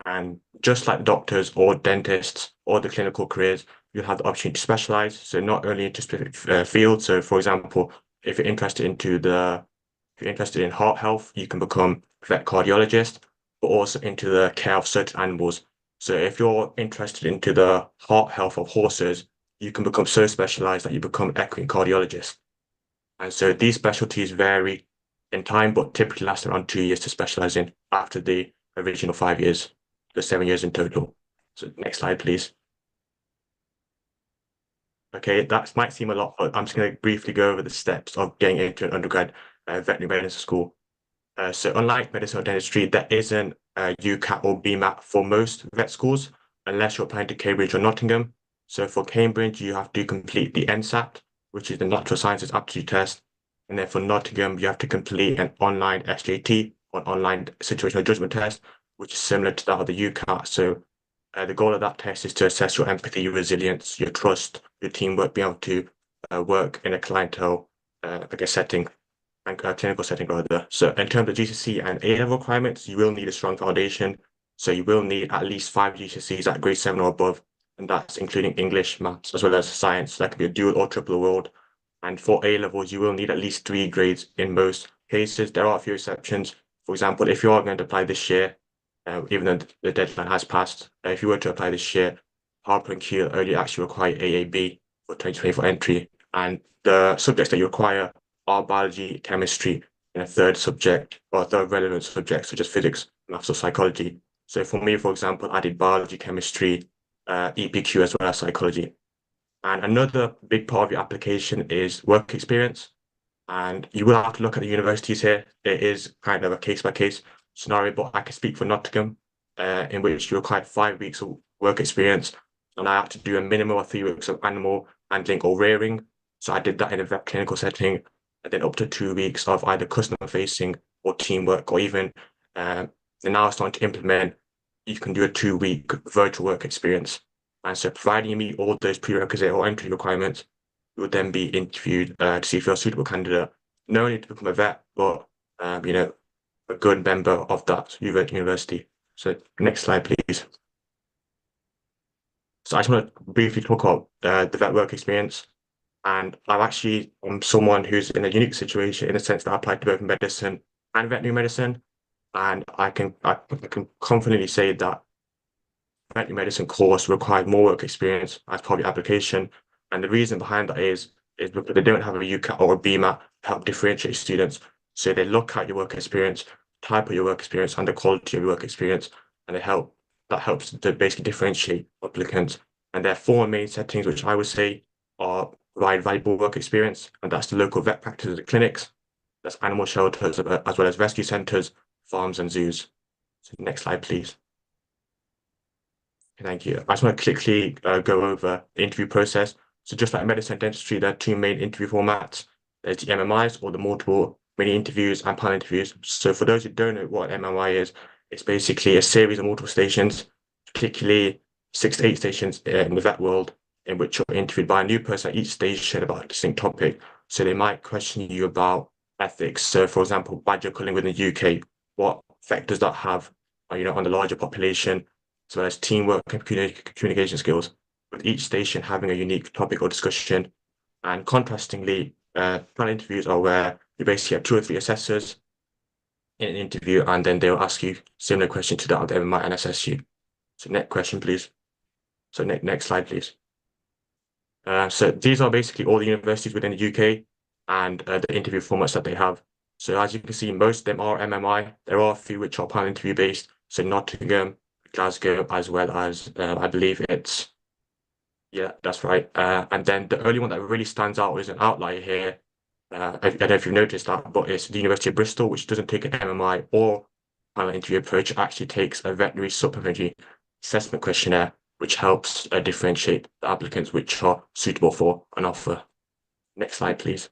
And just like doctors or dentists or the clinical careers, you have the opportunity to specialize. So not only into specific fields. So for example, if you're interested in heart health, you can become vet cardiologist, but also into the care of certain animals. So if you're interested into the heart health of horses, you can become so specialized that you become equine cardiologist. And so these specialties vary in time, but typically last around 2 years to specialize in after the original 5 years, the 7 years in total. So next slide, please. Okay, that might seem a lot, but I'm just going to briefly go over the steps of getting into an undergrad veterinary medicine school. So unlike medicine or dentistry, there isn't a UCAT or BMAT for most vet schools, unless you're applying to Cambridge or Nottingham. So for Cambridge, you have to complete the NSAT, which is the Natural Sciences Aptitude Test. And then for Nottingham, you have to complete an online SJT, or an online situational judgment test, which is similar to that of the UCAT. So the goal of that test is to assess your empathy, your resilience, your trust, your teamwork, being able to work in a clientele, setting, and clinical setting rather. So in terms of GCSE and A-level requirements, you will need a strong foundation. So you will need at least 5 GCSEs at grade 7 or above, and that's including English, maths, as well as science. So that could be a dual or triple award. And for A-levels, you will need at least 3 grades in most cases. There are a few exceptions. For example, if you are going to apply this year, even though the deadline has passed, if you were to apply this year, Harper and Keele only actually require AAB for 2024 entry. And the subjects that you require are biology, chemistry, and a third subject or third relevant subject, such as physics, maths, or psychology. So for me, for example, I did biology, chemistry, EPQ, as well as psychology. And another big part of your application is work experience. And you will have to look at the universities here. It is kind of a case-by-case scenario, but I can speak for Nottingham, in which you require 5 weeks of work experience. And I had to do a minimum of 3 weeks of animal handling or rearing. So I did that in a vet clinical setting, and then up to 2 weeks of either customer facing or teamwork, or even they're now starting to implement, you can do a 2-week virtual work experience. And so providing you meet all those prerequisite or entry requirements, you would then be interviewed to see if you're a suitable candidate, not only to become a vet, but a good member of that university. So next slide, please. So I just want to briefly talk about the vet work experience. And I'm someone who's in a unique situation in the sense that I applied to both medicine and veterinary medicine. And I can confidently say that veterinary medicine course required more work experience as part of the application. And the reason behind that is because they don't have a UCAT or a BMAT to help differentiate students. So they look at your work experience, type of your work experience, and the quality of your work experience, and that helps to basically differentiate applicants. And there are 4 main settings, which I would say are provide valuable work experience, and that's the local vet practices and clinics, that's animal shelters, as well as rescue centres, farms, and zoos. So next slide, please. Thank you. I just want to quickly go over the interview process. So just like medicine and dentistry, there are 2 main interview formats. There's the MMIs, or the multiple mini interviews, and panel interviews. So for those who don't know what an MMI is, it's basically a series of multiple stations, particularly 6 to 8 stations in the vet world, in which you're interviewed by a new person at each station about a distinct topic. So they might question you about ethics. So for example, badger culling within the UK, what effect does that have on the larger population, as well as teamwork and communication skills, with each station having a unique topic or discussion. And contrastingly, panel interviews are where you basically have 2 or 3 assessors in an interview, and then they'll ask you similar questions to that of the MMI and assess you. So next question, please. So next slide, please. So these are basically all the universities within the UK and the interview formats that they have. So as you can see, most of them are MMI. There are a few which are panel interview based. So Nottingham, Glasgow, as well as I believe it's, yeah, that's right. And then the only one that really stands out is an outlier here. I don't know if you've noticed that, but it's the University of Bristol, which doesn't take an MMI or panel interview approach. It actually takes a veterinary supplementary assessment questionnaire, which helps differentiate the applicants which are suitable for an offer. Next slide, please.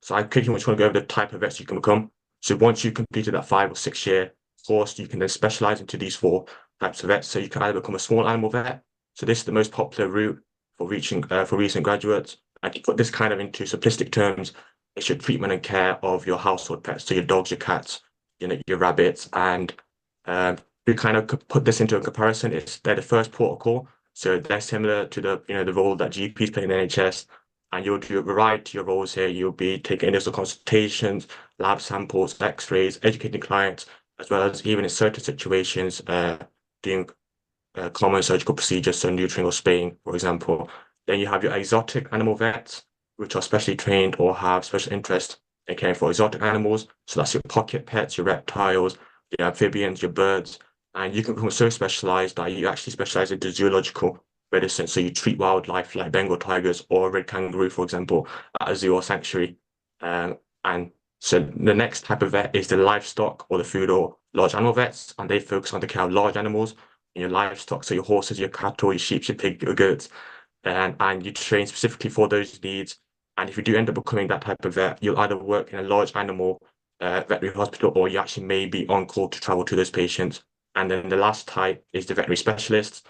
So I quickly just want to go over the type of vets you can become. So once you've completed that 5 or 6 year course, you can then specialize into these 4 types of vets. So you can either become a small animal vet. So this is the most popular route for recent graduates. And to put this kind of into simplistic terms, it's your treatment and care of your household pets. So your dogs, your cats, your rabbits. And we kind of put this into a comparison. They're the first protocol, so they're similar to the role that GPs play in the NHS. And you'll do a variety of roles here. You'll be taking initial consultations, lab samples, X-rays, educating clients, as well as even in certain situations, doing common surgical procedures, so neutering or spaying, for example. Then you have your exotic animal vets, which are specially trained or have special interest in caring for exotic animals. So that's your pocket pets, your reptiles, your amphibians, your birds. And you can become so specialized that you actually specialize in the zoological medicine. So you treat wildlife like Bengal tigers or red kangaroo, for example, at a zoo or sanctuary. And so the next type of vet is the livestock or the food or large animal vets, and they focus on the care of large animals, your livestock, so your horses, your cattle, your sheep, your pig, your goats, and you train specifically for those needs. And if you do end up becoming that type of vet, you'll either work in a large animal veterinary hospital, or you actually may be on call to travel to those patients. And then the last type is the veterinary specialists.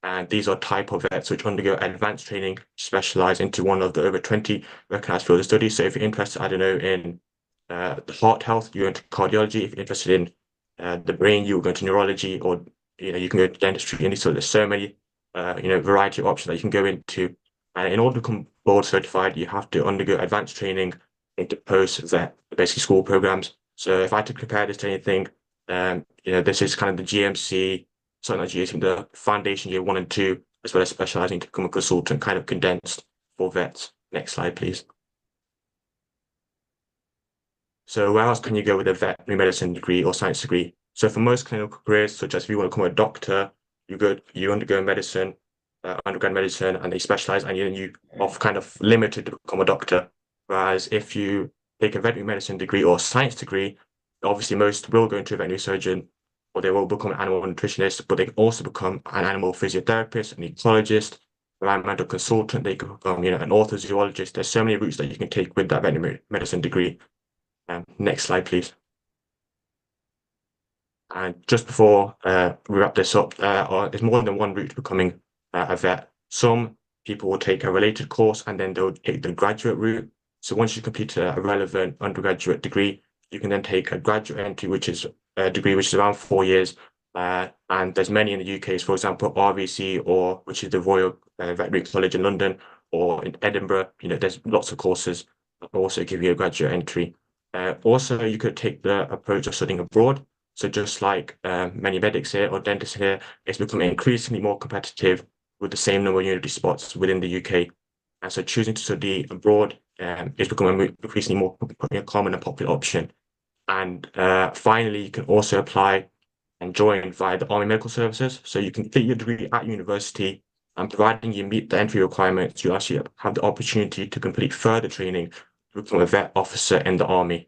And these are type of vets which undergo advanced training, specialize into one of the over 20 recognized field of study. So if you're interested, I don't know, in the heart health, you go into cardiology. If you're interested in the brain, you go into neurology, or you can go to dentistry. And so there's so many variety of options that you can go into. And in order to become board certified, you have to undergo advanced training into post-vet, basically school programs. So if I had to compare this to anything, this is kind of the GMC, something like GMC, the foundation year 1 and 2, as well as specializing to become a consultant, kind of condensed for vets. Next slide, please. So where else can you go with a veterinary medicine degree or science degree? So for most clinical careers, such as if you want to become a doctor, you undergo medicine, undergrad medicine, and they specialize, and you are kind of limited to become a doctor. Whereas if you take a veterinary medicine degree or science degree, obviously most will go into a veterinary surgeon, or they will become an animal nutritionist, but they can also become an animal physiotherapist, an ecologist, environmental consultant. They can become, an orthozoologist. There's so many routes that you can take with that veterinary medicine degree. Next slide, please. And just before we wrap this up, there's more than one route to becoming a vet. Some people will take a related course and then they'll take the graduate route. So once you complete a relevant undergraduate degree, you can then take a graduate entry, which is a degree which is around 4 years. And there's many in the UK, for example, RVC, or which is the Royal Veterinary College in London, or in Edinburgh. There's lots of courses that also give you a graduate entry. Also, you could take the approach of studying abroad. So just like many medics here or dentists here, it's becoming increasingly more competitive with the same number of university spots within the UK. And so choosing to study abroad is becoming an increasingly more common and popular option. And finally, you can also apply and join via the Army Medical Services. So you can complete your degree at university, and providing you meet the entry requirements, you actually have the opportunity to complete further training to become a vet officer in the Army.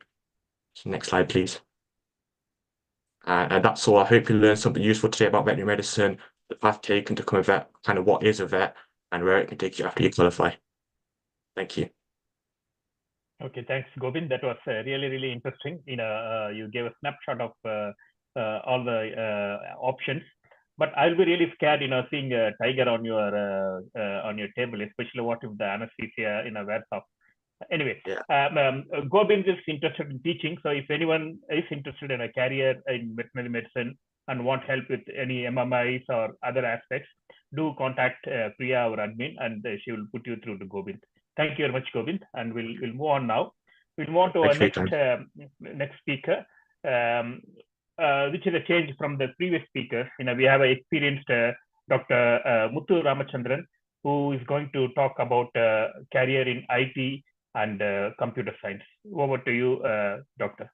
So next slide, please. And that's all. I hope you learned something useful today about veterinary medicine, the path taken to become a vet, kind of what is a vet, and where it can take you after you qualify. Thank you. Okay, thanks, Gobind. That was really, really interesting. You gave a snapshot of all the options. But I'll be really scared, seeing a tiger on your table, especially what if the anesthesia wears off. Anyway, Gobind is interested in teaching. So if anyone is interested in a career in veterinary medicine and want help with any MMIs or other aspects, do contact Priya, our admin, and she will put you through to Gobind. Thank you very much, Gobind. And we'll move on now. We'll move on to our next speaker, which is a change from the previous speakers. We have an experienced Dr. Muthu Ramachandran, who is going to talk about career in IT and computer science. Over to you, Doctor.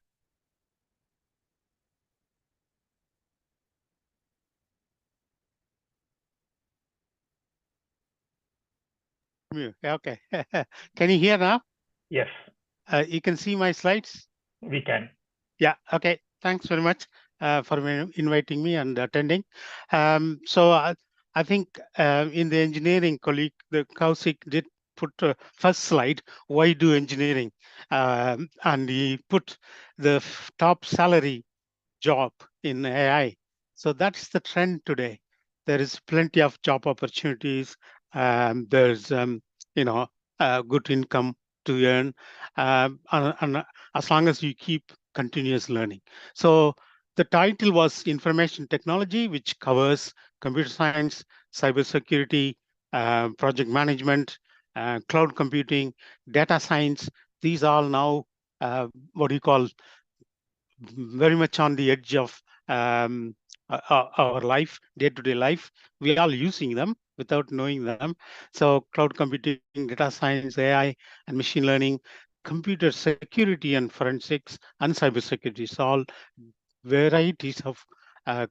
Okay. Can you hear now? Yes. You can see my slides? We can. Yeah. Okay. Thanks very much for inviting me and attending. So I think in the engineering colleague, the Kaushik did put first slide, why do engineering? And he put the top salary job in AI. So that's the trend today. There is plenty of job opportunities. There's good income to earn, and as long as you keep continuous learning. So the title was Information Technology, which covers computer science, cybersecurity, project management, cloud computing, data science. These are now what you call very much on the edge of our life, day-to-day life. We are all using them without knowing them. So cloud computing, data science, AI, and machine learning, computer security and forensics, and cybersecurity is all varieties of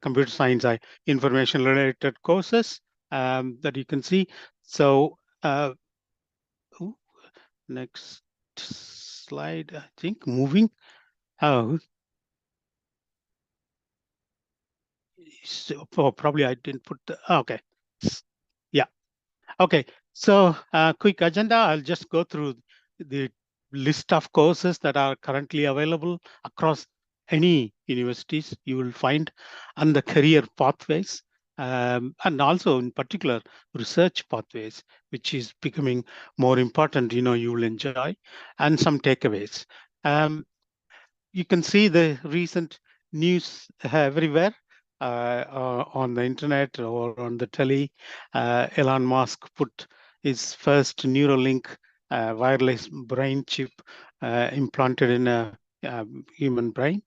computer science, information-related courses that you can see. So next slide, I think, moving. Oh, so probably I didn't put the, okay. Yeah. Okay. So quick agenda. I'll just go through the list of courses that are currently available across any universities you will find, and the career pathways, and also in particular research pathways, which is becoming more important, you will enjoy, and some takeaways. You can see the recent news everywhere on the internet or on the telly. Elon Musk put his first Neuralink wireless brain chip implanted in a human brain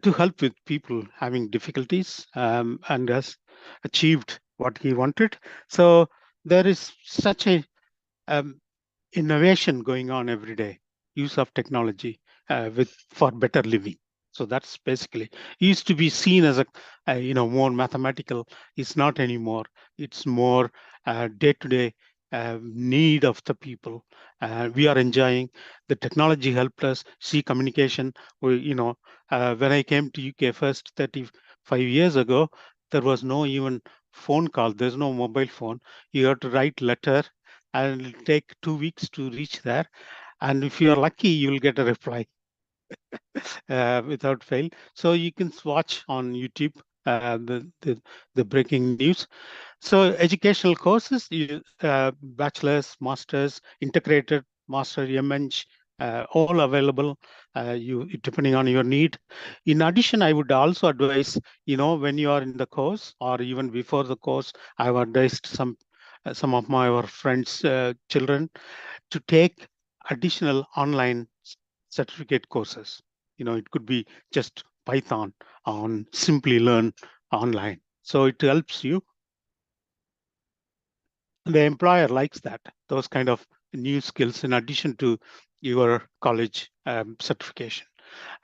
to help with people having difficulties, and has achieved what he wanted. So there is such a innovation going on every day, use of technology for better living. So that's basically used to be seen as a more mathematical. It's not anymore. It's more day-to-day need of the people. We are enjoying the technology helped us see communication. When I came to UK first 35 years ago, there was no even phone call. There's no mobile phone. You have to write letter, and it'll take 2 weeks to reach there. And if you're lucky, you'll get a reply without fail. So you can watch on YouTube the breaking news. So educational courses, bachelor's, master's, integrated, master, Meng, all available, depending on your need. In addition, I would also advise, when you are in the course or even before the course, I've advised some of our friends' children to take additional online certificate courses. It could be just Python on Simply Learn online. So it helps you. The employer likes that, those kind of new skills in addition to your college certification.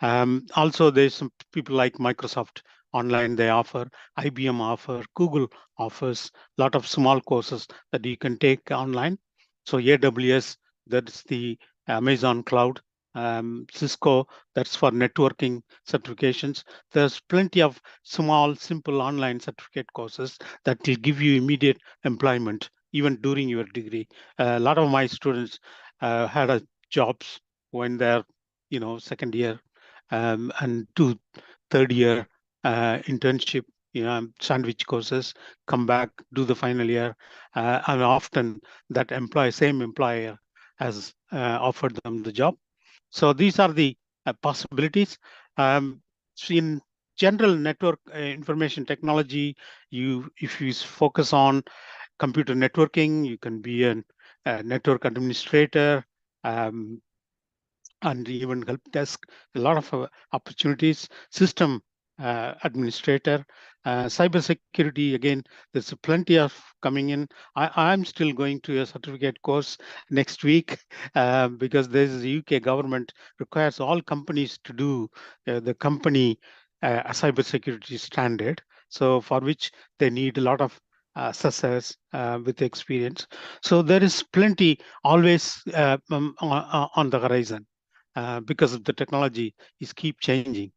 Also, there's some people like Microsoft online, they offer, IBM offer, Google offers a lot of small courses that you can take online. So AWS, that's the Amazon Cloud, Cisco, that's for networking certifications. There's plenty of small, simple online certificate courses that will give you immediate employment even during your degree. A lot of my students had jobs when they're, second year and to third year internship, sandwich courses, come back, do the final year, and often that same employer has offered them the job. So these are the possibilities. In general network information technology, if you focus on computer networking, you can be a network administrator, and even help desk, a lot of opportunities, system administrator, cybersecurity, again, there's plenty of coming in. I'm still going to a certificate course next week because there's the UK government requires all companies to do the company cybersecurity standard. So for which they need a lot of assessors with experience. So there is plenty always on the horizon. Because of the technology is keep changing.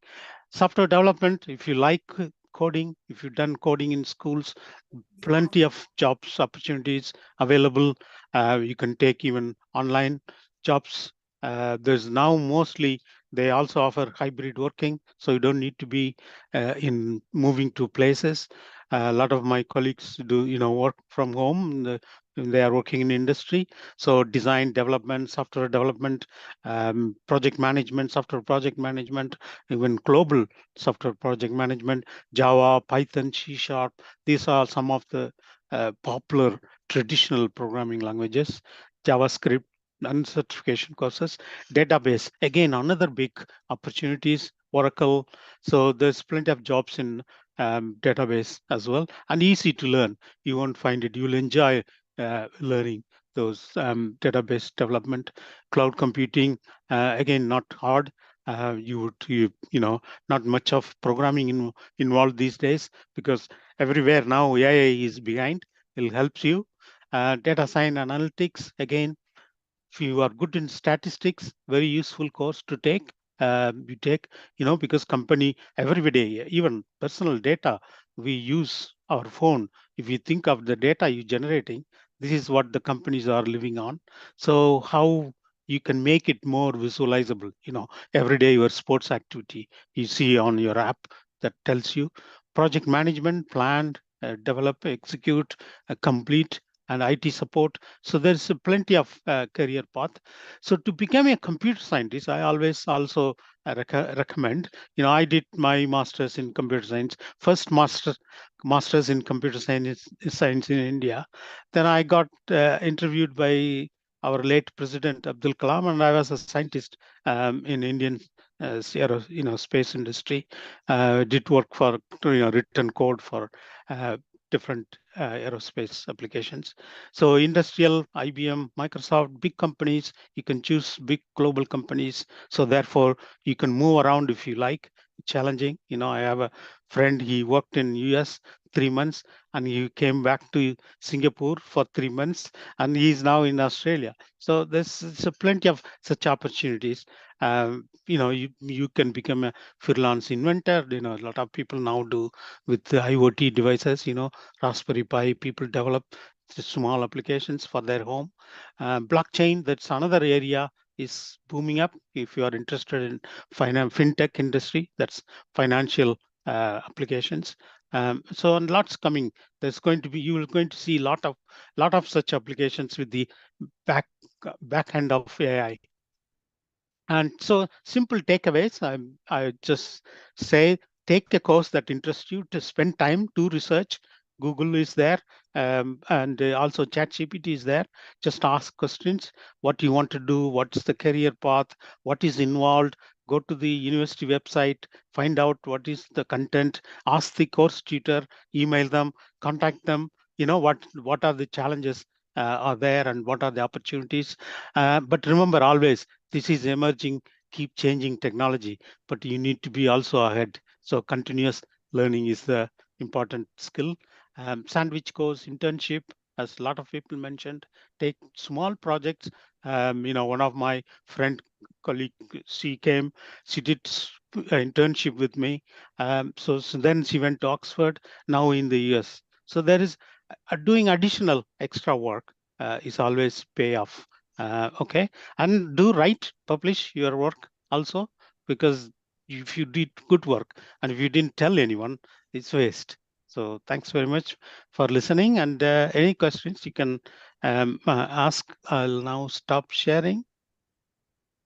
Software development, if you like coding, if you've done coding in schools, plenty of jobs opportunities available. You can take even online jobs. There's now mostly, they also offer hybrid working, so you don't need to be in moving to places. A lot of my colleagues do, work from home. They are working in industry. So design, development, software development, project management, software project management, even global software project management, Java, Python, C#. These are some of the popular traditional programming languages. JavaScript and certification courses. Database, again, another big opportunities. Oracle. So there's plenty of jobs in database as well, and easy to learn. You won't find it. You'll enjoy learning those database development. Cloud computing, again, not hard. You not much of programming involved these days, because everywhere now AI is behind. It helps you. Data science analytics, again, if you are good in statistics, very useful course to take. You take, because company every day, even personal data, we use our phone. If you think of the data you're generating, this is what the companies are living on. So how you can make it more visualizable, every day your sports activity you see on your app that tells you. Project management, plan, develop, execute, complete, and IT support. So there's plenty of career path. So to become a computer scientist, I always also recommend, I did my master's in computer science, first master's in computer science in India. Then I got interviewed by our late president Abdul Kalam, and I was a scientist in Indian space industry. Did work for written code for different aerospace applications. So industrial, IBM, Microsoft, big companies, you can choose big global companies. So therefore you can move around if you like. Challenging. I have a friend, he worked in US 3 months and he came back to Singapore for 3 months and he's now in Australia. So there's plenty of such opportunities. You can become a freelance inventor. A lot of people now do with the IoT devices, Raspberry Pi, people develop small applications for their home. Blockchain, that's another area is booming up. If you are interested in fintech industry, that's financial applications. So lots coming. There's going to be, you are going to see a lot of such applications with the back end of AI. And so simple takeaways, I just say, take a course that interests you, to spend time to research. Google is there, and also ChatGPT is there. Just ask questions, what you want to do, what's the career path, what is involved. Go to the university website, find out what is the content, ask the course tutor, email them, contact them. What are the challenges are there and what are the opportunities. But remember always, this is emerging, keep changing technology, but you need to be also ahead. So continuous learning is the important skill. Sandwich course, internship, as a lot of people mentioned, take small projects. One of my friend colleague, she did internship with me. So then she went to Oxford, now in the US. So there is doing additional extra work is always pay off. Okay, and do write, publish your work also, because if you did good work and if you didn't tell anyone, it's waste. So thanks very much for listening, and any questions you can ask. I'll now stop sharing.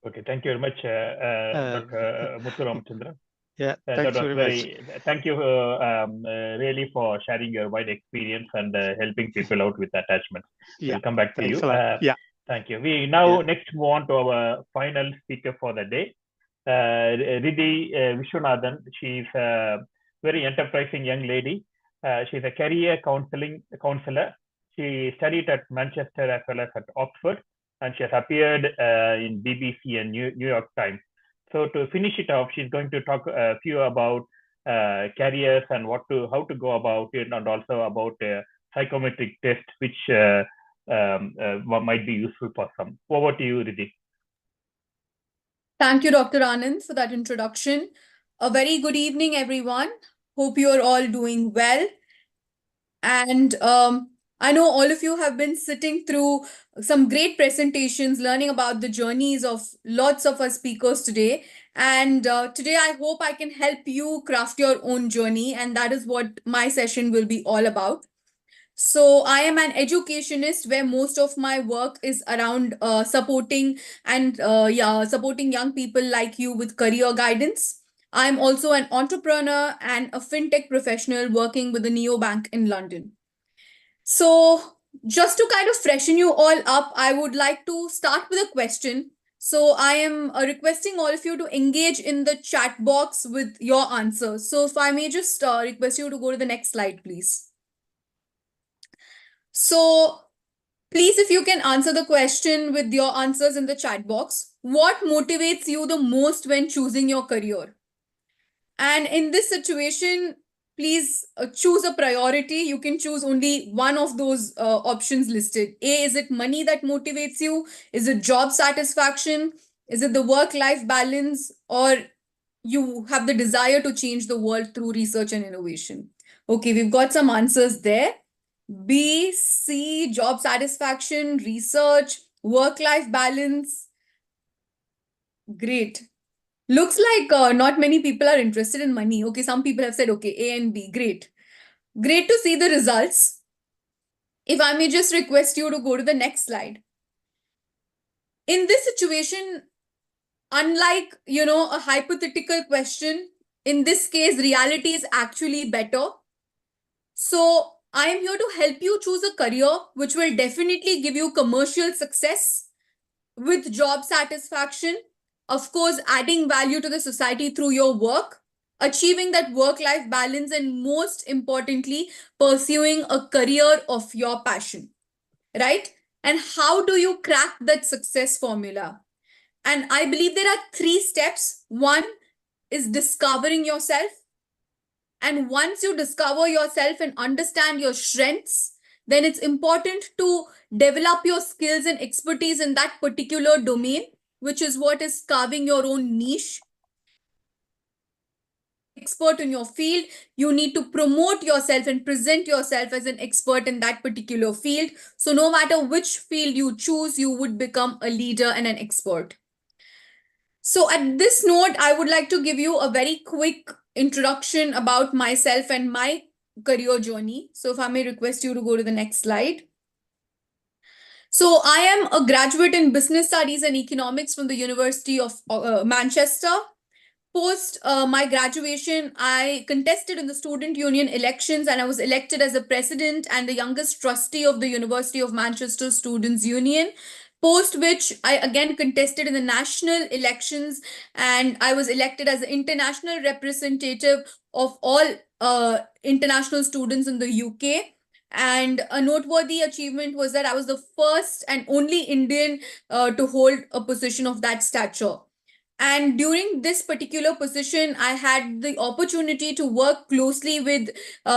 Okay, thank you very much, Dr. Muthu Ramachandran. Yeah, that was thank you really for sharing your wide experience and helping people out with attachments. Yeah, we'll come back to you. Yeah. Thank you. We now next move on to our final speaker for the day, Riddhi Vishwanathan. She's a very enterprising young lady. She's a career counselor. She studied at Manchester as well as at Oxford, and she has appeared in BBC and New York Times. So to finish it off, she's going to talk a few about careers and how to go about it, and also about a psychometric test, which might be useful for some. Over to you, Riddhi. Thank you, Dr. Anand, for that introduction. A very good evening, everyone. Hope you're all doing well. And I know all of you have been sitting through some great presentations, learning about the journeys of lots of our speakers today. And today I hope I can help you craft your own journey. And that is what my session will be all about. So I am an educationist where most of my work is around supporting young people like you with career guidance. I'm also an entrepreneur and a fintech professional working with a neobank in London. So just to kind of freshen you all up, I would like to start with a question. So I am requesting all of you to engage in the chat box with your answers. So if I may just request you to go to the next slide, please. So please, if you can answer the question with your answers in the chat box. What motivates you the most when choosing your career? And in this situation, please choose a priority. You can choose only one of those options listed. A, is it money that motivates you? Is it job satisfaction? Is it the work-life balance? Or you have the desire to change the world through research and innovation? Okay, we've got some answers there. B, C, job satisfaction, research, work-life balance. Great. Looks like not many people are interested in money. Okay, some people have said, okay, A and B. Great. Great to see the results. If I may just request you to go to the next slide. In this situation, unlike, a hypothetical question, in this case, reality is actually better. So I am here to help you choose a career which will definitely give you commercial success with job satisfaction, of course, adding value to the society through your work, achieving that work-life balance, and most importantly, pursuing a career of your passion, right? And how do you crack that success formula? And I believe there are 3 steps. One is discovering yourself. And once you discover yourself and understand your strengths, then it's important to develop your skills and expertise in that particular domain, which is what is carving your own niche. Expert in your field, you need to promote yourself and present yourself as an expert in that particular field. So no matter which field you choose, you would become a leader and an expert. So at this note, I would like to give you a very quick introduction about myself and my career journey. So if I may request you to go to the next slide. So I am a graduate in business studies and economics from the University of Manchester. Post my graduation, I contested in the student union elections and I was elected as the president and the youngest trustee of the University of Manchester Students' Union. Post which I again contested in the national elections and I was elected as the international representative of all international students in the UK. And a noteworthy achievement was that I was the first and only Indian to hold a position of that stature. And during this particular position, I had the opportunity to work closely with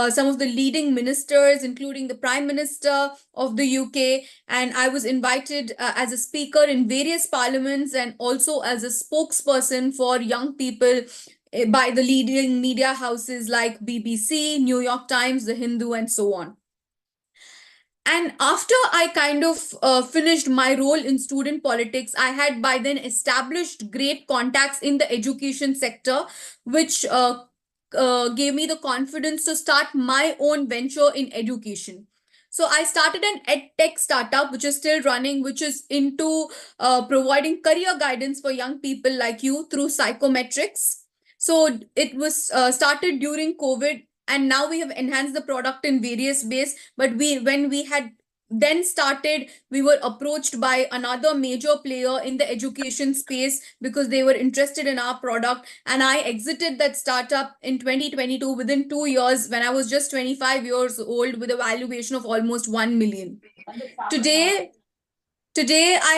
some of the leading ministers, including the Prime Minister of the UK. And I was invited as a speaker in various parliaments and also as a spokesperson for young people by the leading media houses like BBC, New York Times, The Hindu, and so on. And after I kind of finished my role in student politics, I had by then established great contacts in the education sector, which gave me the confidence to start my own venture in education. So I started an EdTech startup, which is still running, which is into providing career guidance for young people like you through psychometrics. So it was started during COVID. And now we have enhanced the product in various ways. But when we had then started, we were approached by another major player in the education space because they were interested in our product. And I exited that startup in 2022 within 2 years when I was just 25 years old with a valuation of almost 1 million. Today I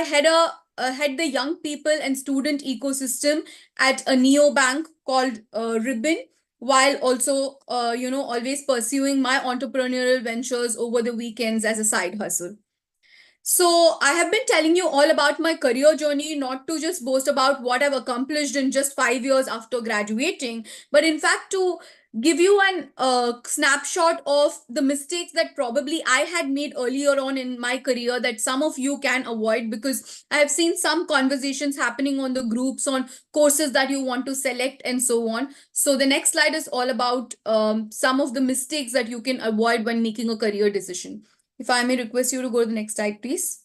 head the young people and student ecosystem at a neobank called Ribbon, while also, always pursuing my entrepreneurial ventures over the weekends as a side hustle. So I have been telling you all about my career journey, not to just boast about what I've accomplished in just 5 years after graduating, but in fact to give you an snapshot of the mistakes that probably I had made earlier on in my career that some of you can avoid, because I have seen some conversations happening on the groups on courses that you want to select and so on. So the next slide is all about some of the mistakes that you can avoid when making a career decision. If I may request you to go to the next slide, please.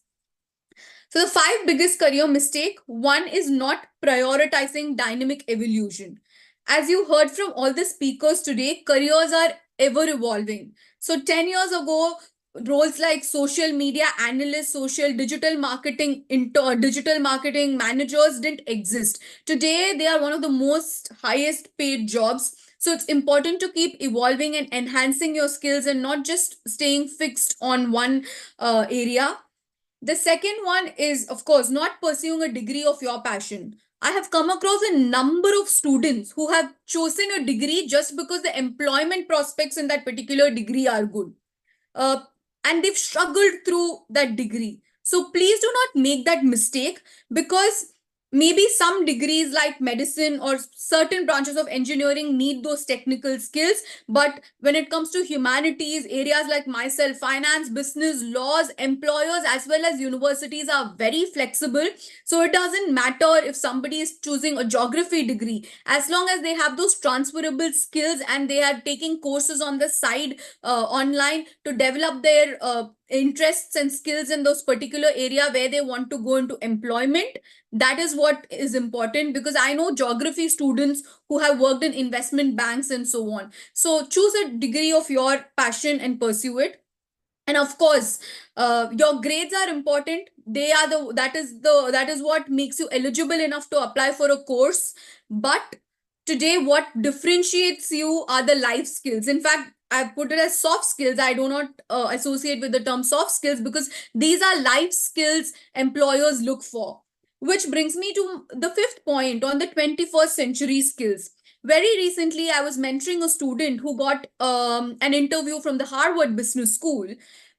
So the 5 biggest career mistake, one is not prioritizing dynamic evolution. As you heard from all the speakers today, careers are ever evolving. So 10 years ago, roles like social media analyst, digital marketing managers didn't exist. Today, they are one of the most highest paid jobs. So it's important to keep evolving and enhancing your skills and not just staying fixed on one area. The second one is, of course, not pursuing a degree of your passion. I have come across a number of students who have chosen a degree just because the employment prospects in that particular degree are good. And they've struggled through that degree. So please do not make that mistake, because maybe some degrees like medicine or certain branches of engineering need those technical skills. But when it comes to humanities, areas like myself, finance, business, laws, employers, as well as universities are very flexible. So it doesn't matter if somebody is choosing a geography degree, as long as they have those transferable skills and they are taking courses on the side online to develop their interests and skills in those particular area where they want to go into employment. That is what is important, because I know geography students who have worked in investment banks and so on. So choose a degree of your passion and pursue it. And of course, your grades are important. That is what makes you eligible enough to apply for a course. But today, what differentiates you are the life skills. In fact, I put it as soft skills. I do not associate with the term soft skills, because these are life skills employers look for. Which brings me to the 5th point on the 21st century skills. Very recently, I was mentoring a student who got an interview from the Harvard Business School,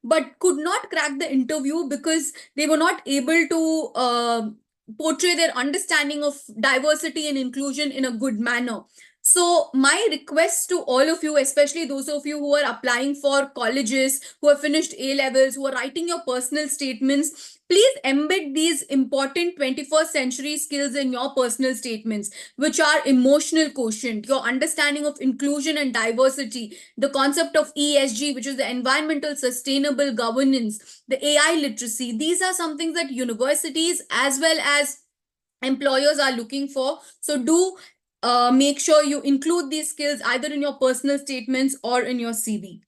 but could not crack the interview because they were not able to portray their understanding of diversity and inclusion in a good manner. So my request to all of you, especially those of you who are applying for colleges, who have finished A-levels, who are writing your personal statements, please embed these important 21st century skills in your personal statements, which are emotional quotient, your understanding of inclusion and diversity, the concept of ESG, which is the environmental sustainable governance, the AI literacy. These are some things that universities as well as employers are looking for. So do make sure you include these skills either in your personal statements or in your CV.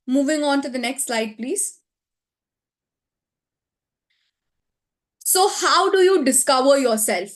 Moving on to the next slide, please. So how do you discover yourself?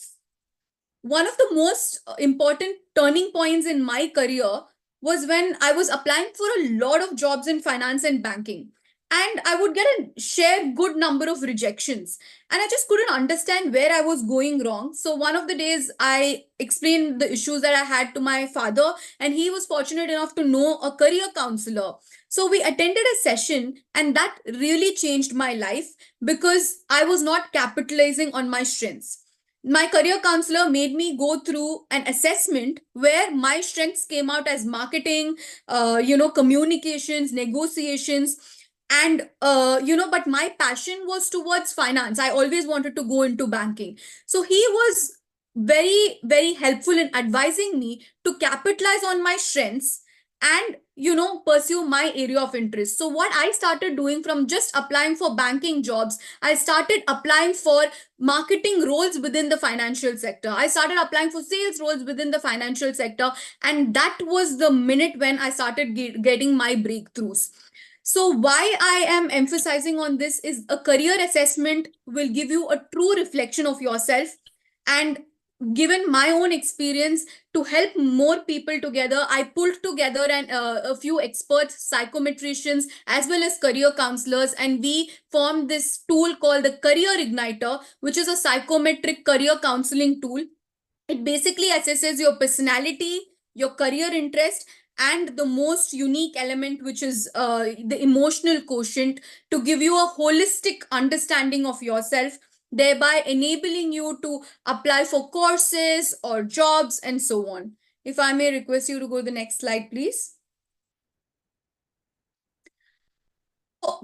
One of the most important turning points in my career was when I was applying for a lot of jobs in finance and banking. And I would get a sheer good number of rejections. And I just couldn't understand where I was going wrong. So one of the days I explained the issues that I had to my father, and he was fortunate enough to know a career counselor. So we attended a session, and that really changed my life because I was not capitalizing on my strengths. My career counselor made me go through an assessment where my strengths came out as marketing, communications, negotiations, and but my passion was towards finance. I always wanted to go into banking. So he was very, very helpful in advising me to capitalize on my strengths and pursue my area of interest. So what I started doing, from just applying for banking jobs, I started applying for marketing roles within the financial sector. I started applying for sales roles within the financial sector, and that was the minute when I started getting my breakthroughs. So why I am emphasizing on this is a career assessment will give you a true reflection of yourself. And given my own experience, to help more people together, I pulled together a few experts, psychometricians, as well as career counselors, and we formed this tool called the Career Igniter, which is a psychometric career counseling tool. It basically assesses your personality, your career interest, and the most unique element, which is the emotional quotient, to give you a holistic understanding of yourself, thereby enabling you to apply for courses or jobs and so on. If I may request you to go to the next slide, please.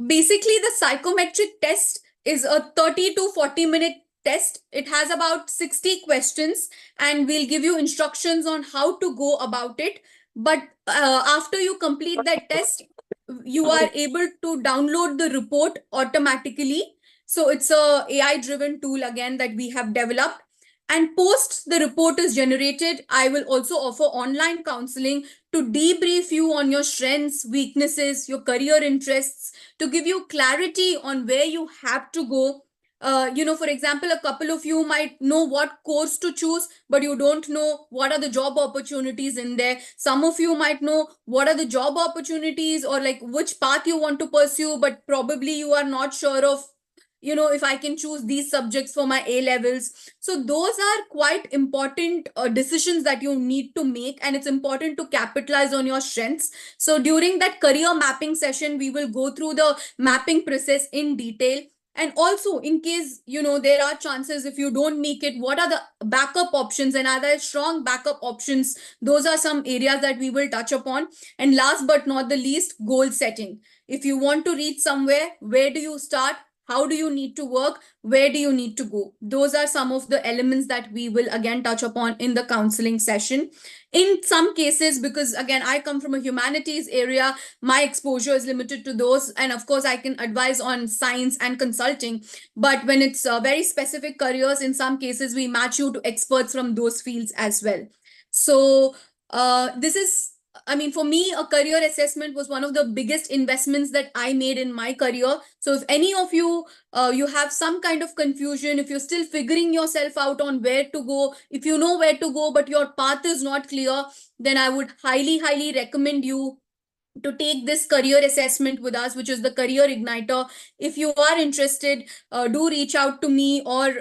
Basically, the psychometric test is a 30 to 40-minute test. It has about 60 questions, and we'll give you instructions on how to go about it. But after you complete that test, you are able to download the report automatically. So it's a AI-driven tool again that we have developed. And post the report is generated, I will also offer online counseling to debrief you on your strengths, weaknesses, your career interests, to give you clarity on where you have to go. For example, a couple of you might know what course to choose, but you don't know what are the job opportunities in there. Some of you might know what are the job opportunities or like which path you want to pursue, but probably you are not sure of, if I can choose these subjects for my A levels. So those are quite important decisions that you need to make, and it's important to capitalize on your strengths. So during that career mapping session, we will go through the mapping process in detail. And also, in case, there are chances if you don't make it, what are the backup options and are there strong backup options? Those are some areas that we will touch upon. And last but not the least, goal setting. If you want to reach somewhere, where do you start? How do you need to work? Where do you need to go? Those are some of the elements that we will again touch upon in the counseling session. In some cases, because again, I come from a humanities area, my exposure is limited to those. And of course, I can advise on science and consulting. But when it's very specific careers, in some cases, we match you to experts from those fields as well. So this is, for me, a career assessment was one of the biggest investments that I made in my career. So if any of you, you have some kind of confusion, if you're still figuring yourself out on where to go, if you know where to go, but your path is not clear, then I would highly, highly recommend you to take this career assessment with us, which is the Career Igniter. If you are interested, do reach out to me or,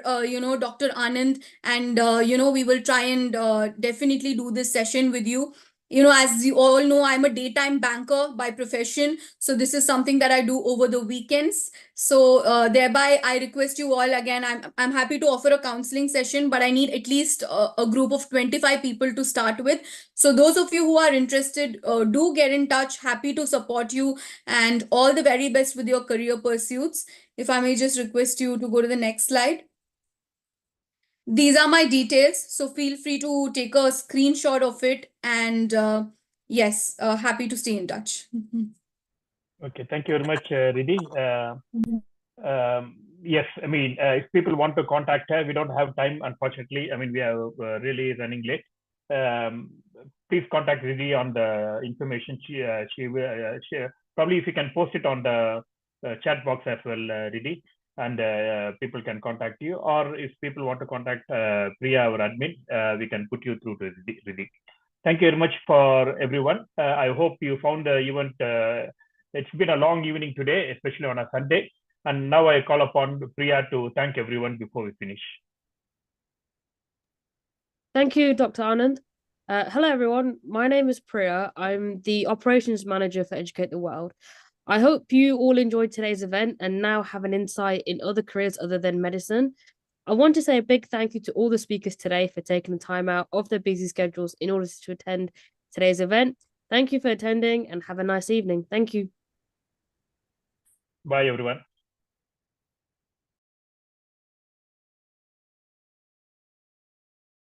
Dr. Anand, and, we will try and definitely do this session with you. As you all know, I'm a daytime banker by profession. So this is something that I do over the weekends. So thereby, I request you all again, I'm happy to offer a counseling session, but I need at least a group of 25 people to start with. So those of you who are interested, do get in touch. Happy to support you, and all the very best with your career pursuits. If I may just request you to go to the next slide. These are my details, so feel free to take a screenshot of it, and yes, happy to stay in touch. Okay, thank you very much, Riddhi. Yes, if people want to contact her, we don't have time, unfortunately. We are really running late. Please contact Riddhi on the information she will share. Probably if you can post it on the chat box as well, Riddhi, and people can contact you. Or if people want to contact Priya, our admin, we can put you through to Riddhi. Thank you very much for everyone. I hope you found the event. It's been a long evening today, especially on a Sunday. And now I call upon Priya to thank everyone before we finish. Thank you, Dr. Anand. Hello, everyone. My name is Priya. I'm the operations manager for Educate the World. I hope you all enjoyed today's event and now have an insight in other careers other than medicine. I want to say a big thank you to all the speakers today for taking the time out of their busy schedules in order to attend today's event. Thank you for attending and have a nice evening. Thank you. Bye, everyone.